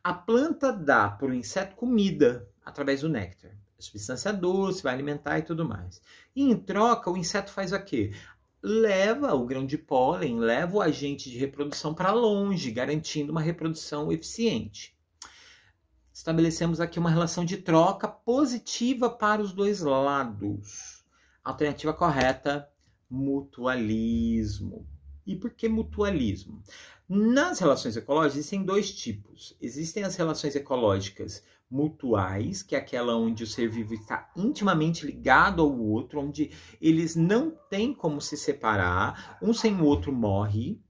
A planta dá para o inseto comida através do néctar. Substância doce, vai alimentar e tudo mais. E em troca, o inseto faz o quê? Leva o grão de pólen, leva o agente de reprodução para longe, garantindo uma reprodução eficiente. Estabelecemos aqui uma relação de troca positiva para os dois lados. Alternativa correta, mutualismo. E por que mutualismo? Nas relações ecológicas existem dois tipos. Existem as relações ecológicas mutuais, que é aquela onde o ser vivo está intimamente ligado ao outro, onde eles não têm como se separar, um sem o outro morre.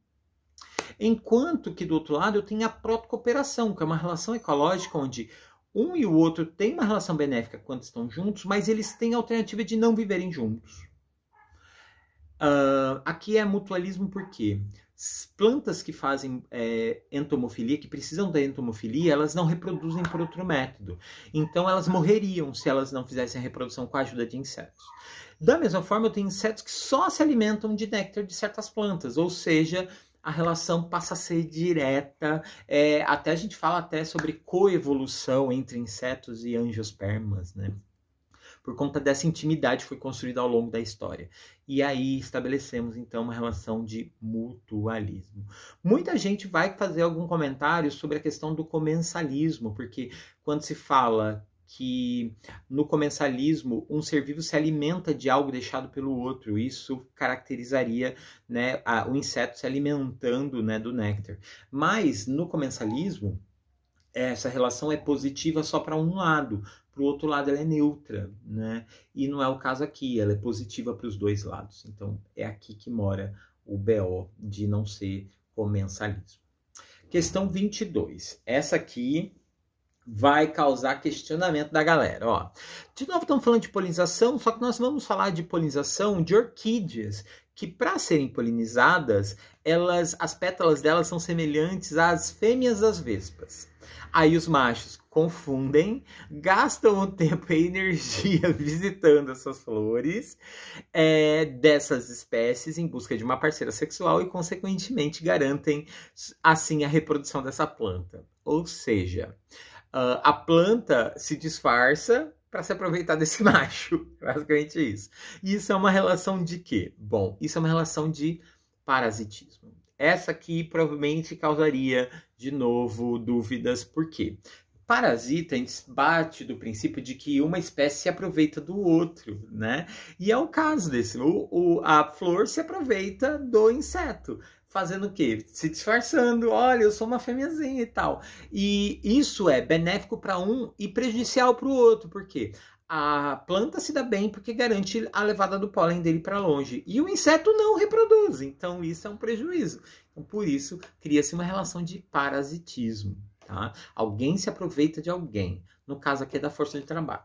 Enquanto que do outro lado eu tenho a protocooperação, que é uma relação ecológica onde um e o outro têm uma relação benéfica quando estão juntos, mas eles têm a alternativa de não viverem juntos. Aqui é mutualismo porque plantas que fazem entomofilia, que precisam da entomofilia, elas não reproduzem por outro método. Então elas morreriam se elas não fizessem a reprodução com a ajuda de insetos. Da mesma forma, eu tenho insetos que só se alimentam de néctar de certas plantas, ou seja, a relação passa a ser direta. Até a gente fala até sobre coevolução entre insetos e angiospermas, né? Por conta dessa intimidade que foi construída ao longo da história. E aí estabelecemos, então, uma relação de mutualismo. Muita gente vai fazer algum comentário sobre a questão do comensalismo, porque quando se fala que no comensalismo um ser vivo se alimenta de algo deixado pelo outro, isso caracterizaria, né, o inseto se alimentando, né, do néctar. Mas no comensalismo, essa relação é positiva só para um lado, para o outro lado ela é neutra, né? E não é o caso aqui, ela é positiva para os dois lados. Então é aqui que mora o BO de não ser comensalismo. Questão 22. Essa aqui vai causar questionamento da galera. Ó, de novo estamos falando de polinização, só que nós vamos falar de polinização de orquídeas, que para serem polinizadas, as pétalas delas são semelhantes às fêmeas das vespas. Aí os machos confundem, gastam o tempo e a energia visitando essas flores dessas espécies em busca de uma parceira sexual e, consequentemente, garantem assim a reprodução dessa planta. Ou seja, a planta se disfarça para se aproveitar desse macho. Basicamente isso. E isso é uma relação de quê? Bom, isso é uma relação de parasitismo. Essa aqui provavelmente causaria, de novo, dúvidas. Por quê? Parasita, a gente bate do princípio de que uma espécie se aproveita do outro, né? E é o caso desse. A flor se aproveita do inseto. Fazendo o quê? Se disfarçando. Olha, eu sou uma fêmeazinha e tal. E isso é benéfico para um e prejudicial para o outro. Por quê? A planta se dá bem porque garante a levada do pólen dele para longe. E o inseto não reproduz. Então, isso é um prejuízo. Então, por isso, cria-se uma relação de parasitismo. Tá? Alguém se aproveita de alguém. No caso aqui é da força de trabalho.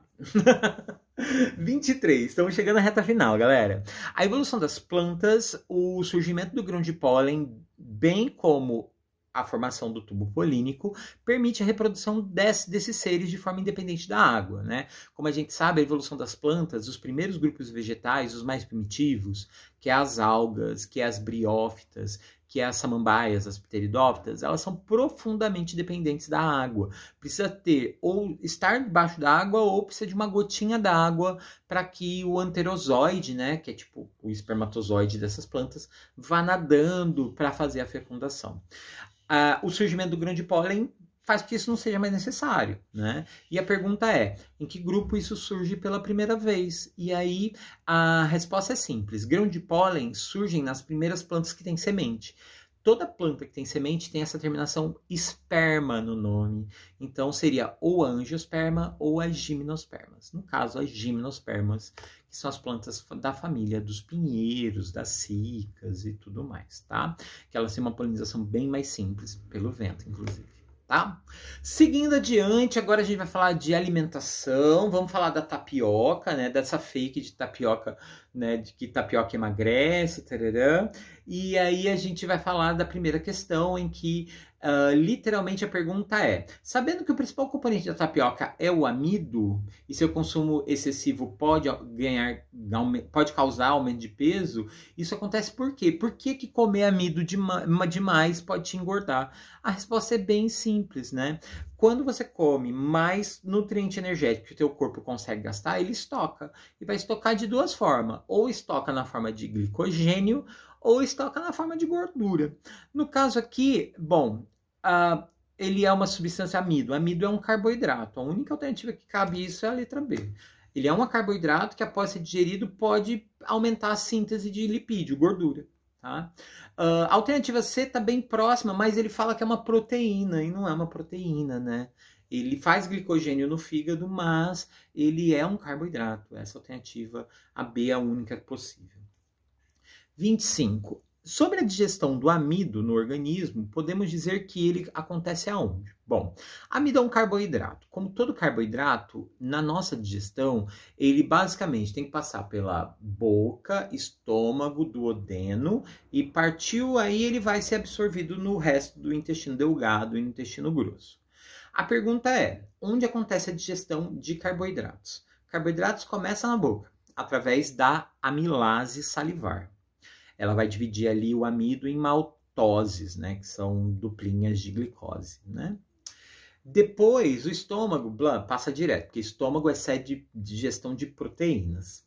23. Estamos chegando à reta final, galera. A evolução das plantas, o surgimento do grão de pólen, bem como a formação do tubo polínico, permite a reprodução desses seres de forma independente da água, né? Como a gente sabe, a evolução das plantas, os primeiros grupos vegetais, os mais primitivos, que é as algas, que é as briófitas, que é as samambaias, as pteridófitas, elas são profundamente dependentes da água. Precisa ter, ou estar debaixo da água, ou precisa de uma gotinha d'água para que o anterozoide, né, que é tipo o espermatozoide dessas plantas, vá nadando para fazer a fecundação. O surgimento do grão de pólen faz que isso não seja mais necessário, né? E a pergunta é, em que grupo isso surge pela primeira vez? E aí a resposta é simples. Grão de pólen surgem nas primeiras plantas que têm semente. Toda planta que tem semente tem essa terminação esperma no nome. Então seria ou a angiosperma ou as gimnospermas. No caso, as gimnospermas, que são as plantas da família dos pinheiros, das cicas e tudo mais, tá? Que elas têm uma polinização bem mais simples, pelo vento, inclusive. Tá? Seguindo adiante, agora a gente vai falar de alimentação, vamos falar da tapioca, né, dessa fake de tapioca, né, de que tapioca emagrece, tarará. E aí a gente vai falar da primeira questão em que literalmente a pergunta é, sabendo que o principal componente da tapioca é o amido, e seu consumo excessivo pode causar aumento de peso, isso acontece por quê? Por que comer amido demais pode te engordar? A resposta é bem simples, né? Quando você come mais nutriente energético que o teu corpo consegue gastar, ele estoca. E vai estocar de duas formas. Ou estoca na forma de glicogênio, ou estoca na forma de gordura. No caso aqui, bom, ele é uma substância amido. Amido é um carboidrato. A única alternativa que cabe isso é a letra B. Ele é um carboidrato que, após ser digerido, pode aumentar a síntese de lipídio, gordura. Tá? A alternativa C está bem próxima, mas ele fala que é uma proteína, e não é uma proteína, né? Ele faz glicogênio no fígado, mas ele é um carboidrato. Essa alternativa, a B, é a única possível. 25. Sobre a digestão do amido no organismo, podemos dizer que ele acontece aonde? Bom, amido é um carboidrato. Como todo carboidrato, na nossa digestão, ele basicamente tem que passar pela boca, estômago, duodeno, e partiu aí ele vai ser absorvido no resto do intestino delgado e no intestino grosso. A pergunta é, onde acontece a digestão de carboidratos? Carboidratos começam na boca, através da amilase salivar. Ela vai dividir ali o amido em maltoses, né, que são duplinhas de glicose, né? Depois, o estômago passa direto, porque o estômago é sede de digestão de proteínas.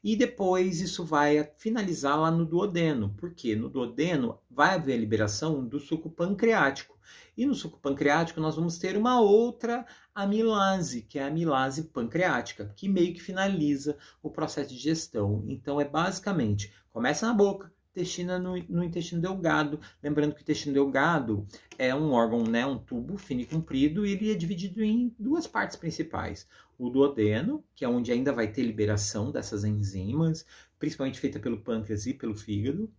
E depois isso vai finalizar lá no duodeno, porque no duodeno vai haver a liberação do suco pancreático. E no suco pancreático nós vamos ter uma outra amilase, que é a amilase pancreática, que meio que finaliza o processo de digestão. Então é basicamente, começa na boca, destina no intestino delgado. Lembrando que o intestino delgado é um órgão, né, um tubo fino e comprido, e ele é dividido em duas partes principais. O duodeno, que é onde ainda vai ter liberação dessas enzimas, principalmente feita pelo pâncreas e pelo fígado.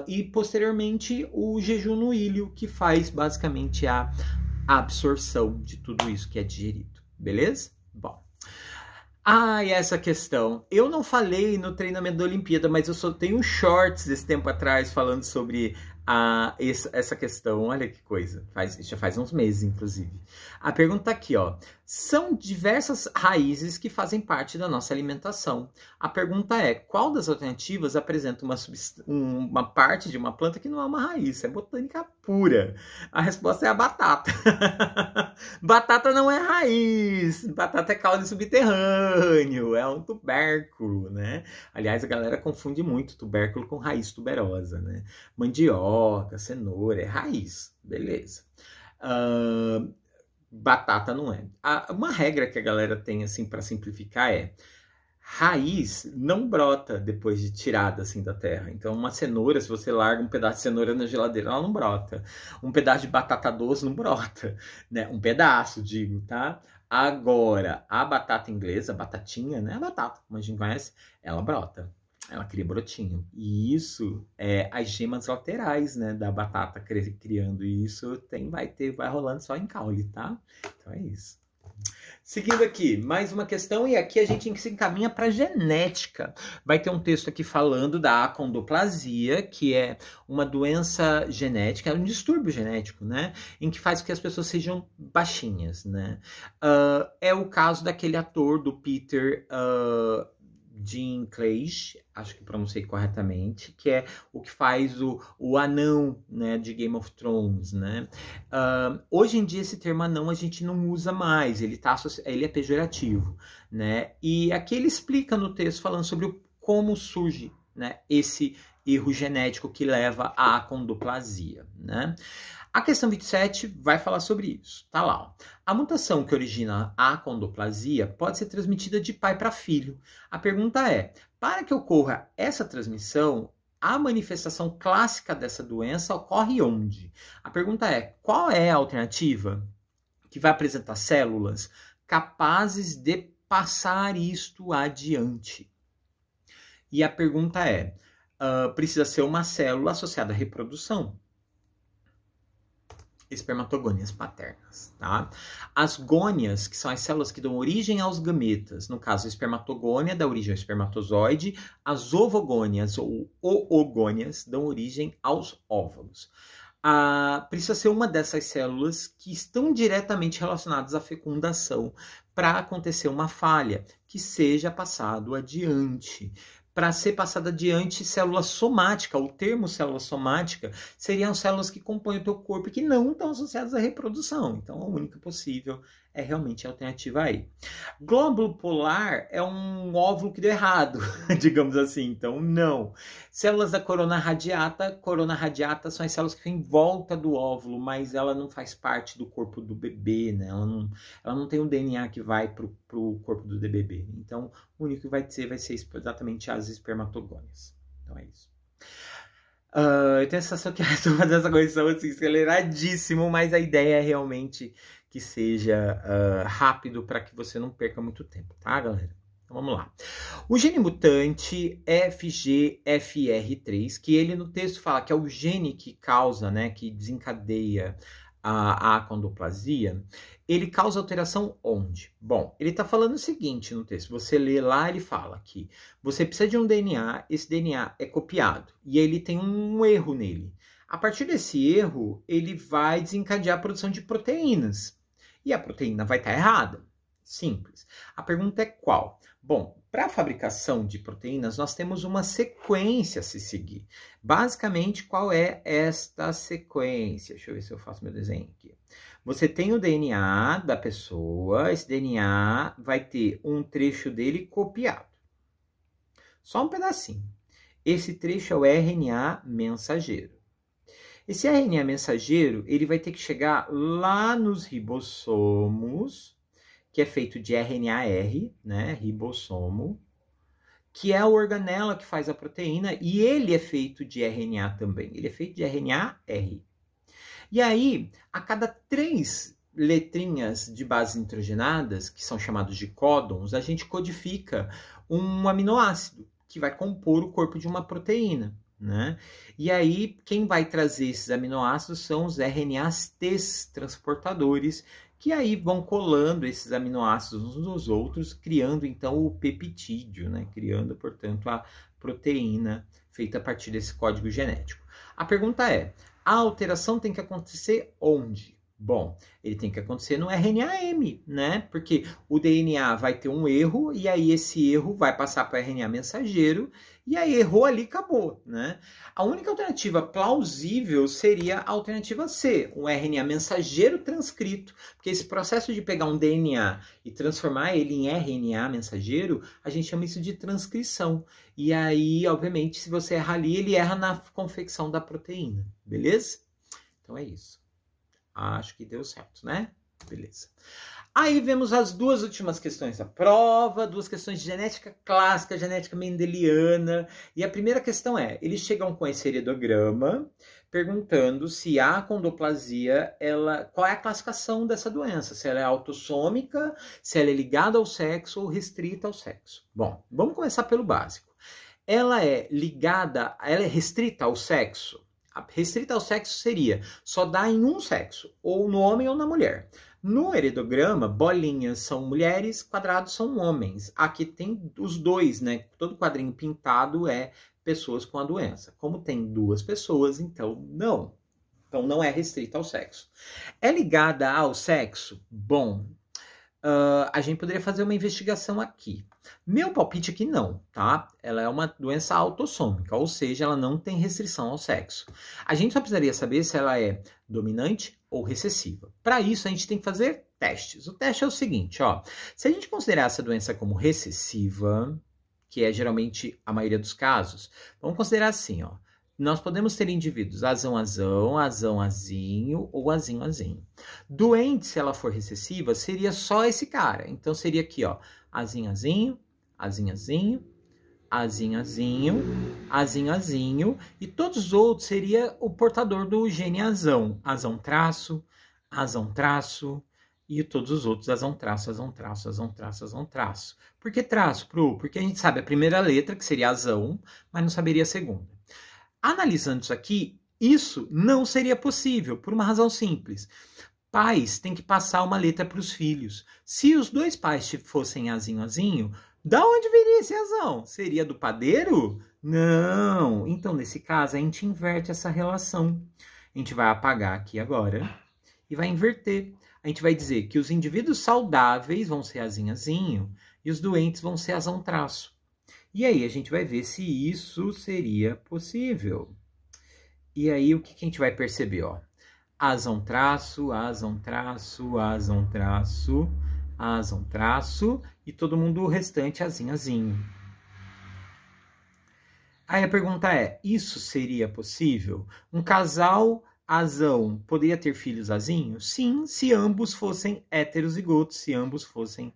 E posteriormente o jejum no íleo, que faz basicamente a absorção de tudo isso que é digerido. Beleza? Bom. E essa questão. Eu não falei no treinamento da Olimpíada, mas eu só tenho shorts desse tempo atrás falando sobre essa questão. Olha que coisa. Já faz uns meses, inclusive. A pergunta tá aqui, ó. São diversas raízes que fazem parte da nossa alimentação. A pergunta é, qual das alternativas apresenta uma parte de uma planta que não é uma raiz? É botânica pura. A resposta é a batata. Batata não é raiz. Batata é caule subterrâneo. É um tubérculo, né? Aliás, a galera confunde muito tubérculo com raiz tuberosa, né? Mandioca, cenoura, é raiz. Beleza. Batata não é. Uma regra que a galera tem, assim, para simplificar é: raiz não brota depois de tirada, assim, da terra. Então, uma cenoura, se você larga um pedaço de cenoura na geladeira, ela não brota. Um pedaço de batata doce não brota, né? Um pedaço, digo, tá? Agora, a batata inglesa, a batatinha, né? A batata, como a gente conhece, ela brota. Ela cria brotinho. E isso é as gemas laterais, né, da batata criando. E isso vai rolando só em caule, tá? Então é isso. Seguindo aqui, mais uma questão, e aqui a gente se encaminha para genética. Vai ter um texto aqui falando da acondroplasia, que é uma doença genética, é um distúrbio genético, né? Em que faz com que as pessoas sejam baixinhas, né? É o caso daquele ator do Peter Dean Cleish, acho que pronunciei corretamente, que é o que faz o anão, né, de Game of Thrones, né? Hoje em dia esse termo anão a gente não usa mais, ele é pejorativo, né? E aqui ele explica no texto falando sobre como surge, né, esse erro genético que leva à acondroplasia, né? A questão 27 vai falar sobre isso. Tá lá. Ó. A mutação que origina a acondroplasia pode ser transmitida de pai para filho. A pergunta é, para que ocorra essa transmissão, a manifestação clássica dessa doença ocorre onde? A pergunta é, qual é a alternativa que vai apresentar células capazes de passar isto adiante? E a pergunta é, precisa ser uma célula associada à reprodução. Espermatogônias paternas, tá? As gônias, que são as células que dão origem aos gametas, no caso a espermatogônia dá origem ao espermatozoide, as ovogônias ou oogônias dão origem aos óvulos. Precisa ser uma dessas células que estão diretamente relacionadas à fecundação para acontecer uma falha, que seja passado adiante. Para ser passada adiante, célula somática, o termo célula somática, seriam células que compõem o teu corpo e que não estão associadas à reprodução. Então, a única possível é realmente a alternativa aí. Glóbulo polar é um óvulo que deu errado, digamos assim, então não. Células da corona radiata são as células que ficam em volta do óvulo, mas ela não faz parte do corpo do bebê, né? Ela não tem um DNA que vai para o corpo do bebê. Então, o único que vai ser exatamente as espermatogônias. Então é isso. Eu tenho a sensação que eu estou fazendo essa correção assim, aceleradíssimo, mas a ideia é realmente que seja rápido para que você não perca muito tempo, tá, galera? Então vamos lá. O gene mutante FGFR3, que ele no texto fala que é o gene que causa, né, que desencadeia a acondroplasia, ele causa alteração onde? Bom, ele está falando o seguinte no texto, você lê lá, ele fala que você precisa de um DNA, esse DNA é copiado, e ele tem um erro nele. A partir desse erro, ele vai desencadear a produção de proteínas, e a proteína vai estar errada. Simples. A pergunta é qual? Bom, para a fabricação de proteínas, nós temos uma sequência a se seguir. Basicamente, qual é esta sequência? Deixa eu ver se eu faço meu desenho aqui. Você tem o DNA da pessoa, esse DNA vai ter um trecho dele copiado. Só um pedacinho. Esse trecho é o RNA mensageiro. Esse RNA mensageiro, ele vai ter que chegar lá nos ribossomos, que é feito de RNA-R, né, ribossomo, que é a organela que faz a proteína, e ele é feito de RNA também, ele é feito de RNA-R. E aí, a cada 3 letrinhas de bases nitrogenadas, que são chamados de códons, a gente codifica um aminoácido, que vai compor o corpo de uma proteína, né? E aí, quem vai trazer esses aminoácidos são os RNAs T transportadores, que aí vão colando esses aminoácidos uns nos outros, criando então o peptídeo, né? Criando, portanto, a proteína feita a partir desse código genético. A pergunta é, a alteração tem que acontecer onde? Bom, ele tem que acontecer no RNA-M, né? Porque o DNA vai ter um erro e aí esse erro vai passar para o RNA mensageiro e aí errou ali, acabou, né? A única alternativa plausível seria a alternativa C, um RNA mensageiro transcrito, porque esse processo de pegar um DNA e transformar ele em RNA mensageiro, a gente chama isso de transcrição. E aí, obviamente, se você errar ali, ele erra na confecção da proteína, beleza? Então é isso. Acho que deu certo, né? Beleza. Aí vemos as 2 últimas questões da prova, 2 questões de genética clássica, genética mendeliana. E a primeira questão é, eles chegam com esse heredograma, perguntando se a acondroplasia, qual é a classificação dessa doença, se ela é autossômica, se ela é ligada ao sexo ou restrita ao sexo. Bom, vamos começar pelo básico. Ela é restrita ao sexo? Restrita ao sexo seria só dá em um sexo, ou no homem ou na mulher. No heredograma, bolinhas são mulheres, quadrados são homens. Aqui tem os dois, né? Todo quadrinho pintado é pessoas com a doença. Como tem 2 pessoas, então não. Então não é restrita ao sexo. É ligada ao sexo? Bom, a gente poderia fazer uma investigação aqui. Meu palpite aqui não, tá? Ela é uma doença autossômica, ou seja, ela não tem restrição ao sexo. A gente só precisaria saber se ela é dominante ou recessiva. Para isso, a gente tem que fazer testes. O teste é o seguinte, ó. Se a gente considerar essa doença como recessiva, que é geralmente a maioria dos casos, vamos considerar assim, ó. Nós podemos ter indivíduos azão-azão, azão-azinho ou azinho-azinho. Doente, se ela for recessiva, seria só esse cara. Então, seria aqui, ó, azinho-azinho, azinho-azinho, azinho-azinho, azinho-azinho. E todos os outros seria o portador do gene azão. Azão-traço, azão-traço. E todos os outros azão-traço, azão-traço, azão-traço, azão-traço. Por que traço, Pro? Porque a gente sabe a primeira letra, que seria azão, mas não saberia a segunda. Analisando isso aqui, isso não seria possível, por uma razão simples. Pais têm que passar uma letra para os filhos. Se os dois pais fossem azinho-azinho, da onde viria esse azão? Seria do padeiro? Não. Então, nesse caso, a gente inverte essa relação. A gente vai apagar aqui agora e vai inverter. A gente vai dizer que os indivíduos saudáveis vão ser azinho-azinho e os doentes vão ser azão-traço. E aí a gente vai ver se isso seria possível. E aí o que a gente vai perceber, ó? Azão-traço, azão-traço, azão-traço, azão-traço e todo mundo o restante azinho-azinho. Aí a pergunta é, isso seria possível? Um casal azão poderia ter filhos azinhos? Sim, se ambos fossem heterozigotos, se ambos fossem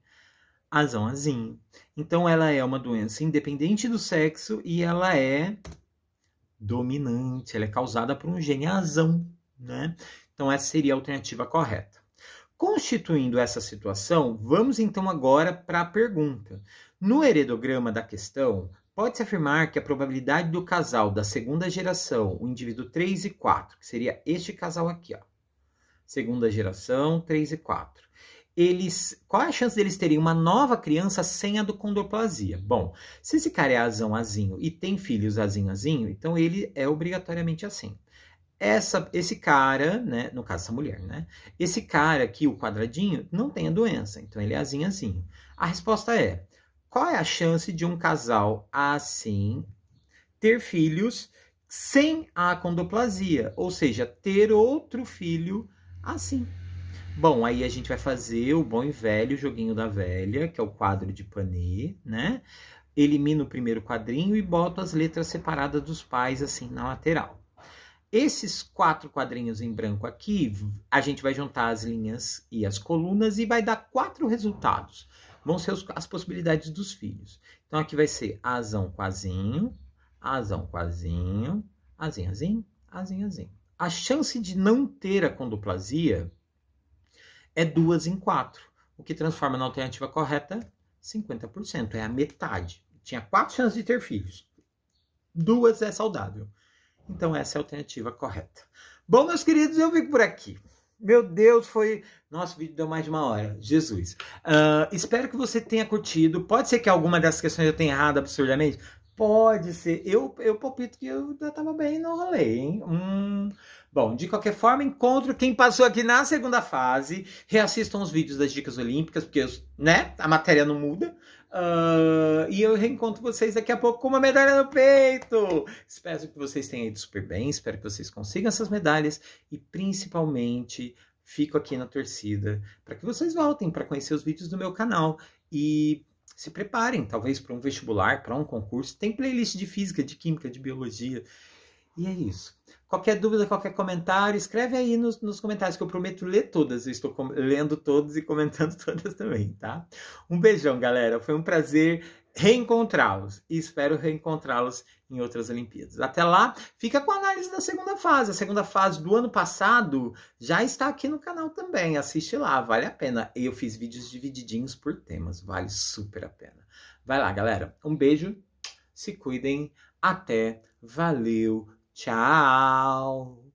azão-azinho. Então, ela é uma doença independente do sexo e ela é dominante. Ela é causada por um gene azão, né? Então, essa seria a alternativa correta. Constituindo essa situação, vamos então agora para a pergunta. No heredograma da questão, pode-se afirmar que a probabilidade do casal da segunda geração, o indivíduo 3 e 4, que seria este casal aqui, ó. Segunda geração, 3 e 4. Qual é a chance deles terem uma nova criança sem a condroplasia? Bom, se esse cara é azão-azinho e tem filhos azinho-azinho, então ele é obrigatoriamente assim. Esse cara, né, no caso essa mulher, né? Esse cara aqui, o quadradinho, não tem a doença, então ele é azinho-azinho. A resposta é, qual é a chance de um casal assim ter filhos sem a acondroplasia? Ou seja, ter outro filho assim. Bom, aí a gente vai fazer o bom e velho joguinho da velha, que é o quadro de Panet, né? Elimino o primeiro quadrinho e boto as letras separadas dos pais, assim, na lateral. Esses 4 quadrinhos em branco aqui, a gente vai juntar as linhas e as colunas e vai dar 4 resultados. Vão ser as possibilidades dos filhos. Então, aqui vai ser azão com azinho, azão com azinho, azinho, azinho, azinho, azinho. A chance de não ter a condroplasia é 2 em 4, o que transforma na alternativa correta 50%, é a metade. Tinha 4 chances de ter filhos, 2 é saudável. Então essa é a alternativa correta. Bom, meus queridos, eu fico por aqui. Meu Deus, Nossa, o vídeo deu mais de 1 hora. Jesus. Espero que você tenha curtido. Pode ser que alguma dessas questões eu tenha errado absurdamente? Pode ser. Eu palpito que eu já tava bem no rolê, hein? Bom, de qualquer forma, encontro quem passou aqui na segunda fase. Reassistam os vídeos das dicas olímpicas, porque, né, a matéria não muda. E eu reencontro vocês daqui a pouco com uma medalha no peito. Espero que vocês tenham ido super bem. Espero que vocês consigam essas medalhas. E, principalmente, fico aqui na torcida para que vocês voltem para conhecer os vídeos do meu canal. E se preparem, talvez, para um vestibular, para um concurso. Tem playlist de física, de química, de biologia. E é isso. Qualquer dúvida, qualquer comentário, escreve aí nos comentários que eu prometo ler todas. Eu estou lendo todas e comentando todas também, tá? Um beijão, galera. Foi um prazer reencontrá-los. E espero reencontrá-los em outras Olimpíadas. Até lá, fica com a análise da segunda fase. A segunda fase do ano passado já está aqui no canal também. Assiste lá, vale a pena. Eu fiz vídeos divididinhos por temas. Vale super a pena. Vai lá, galera. Um beijo. Se cuidem. Até. Valeu. Tchau!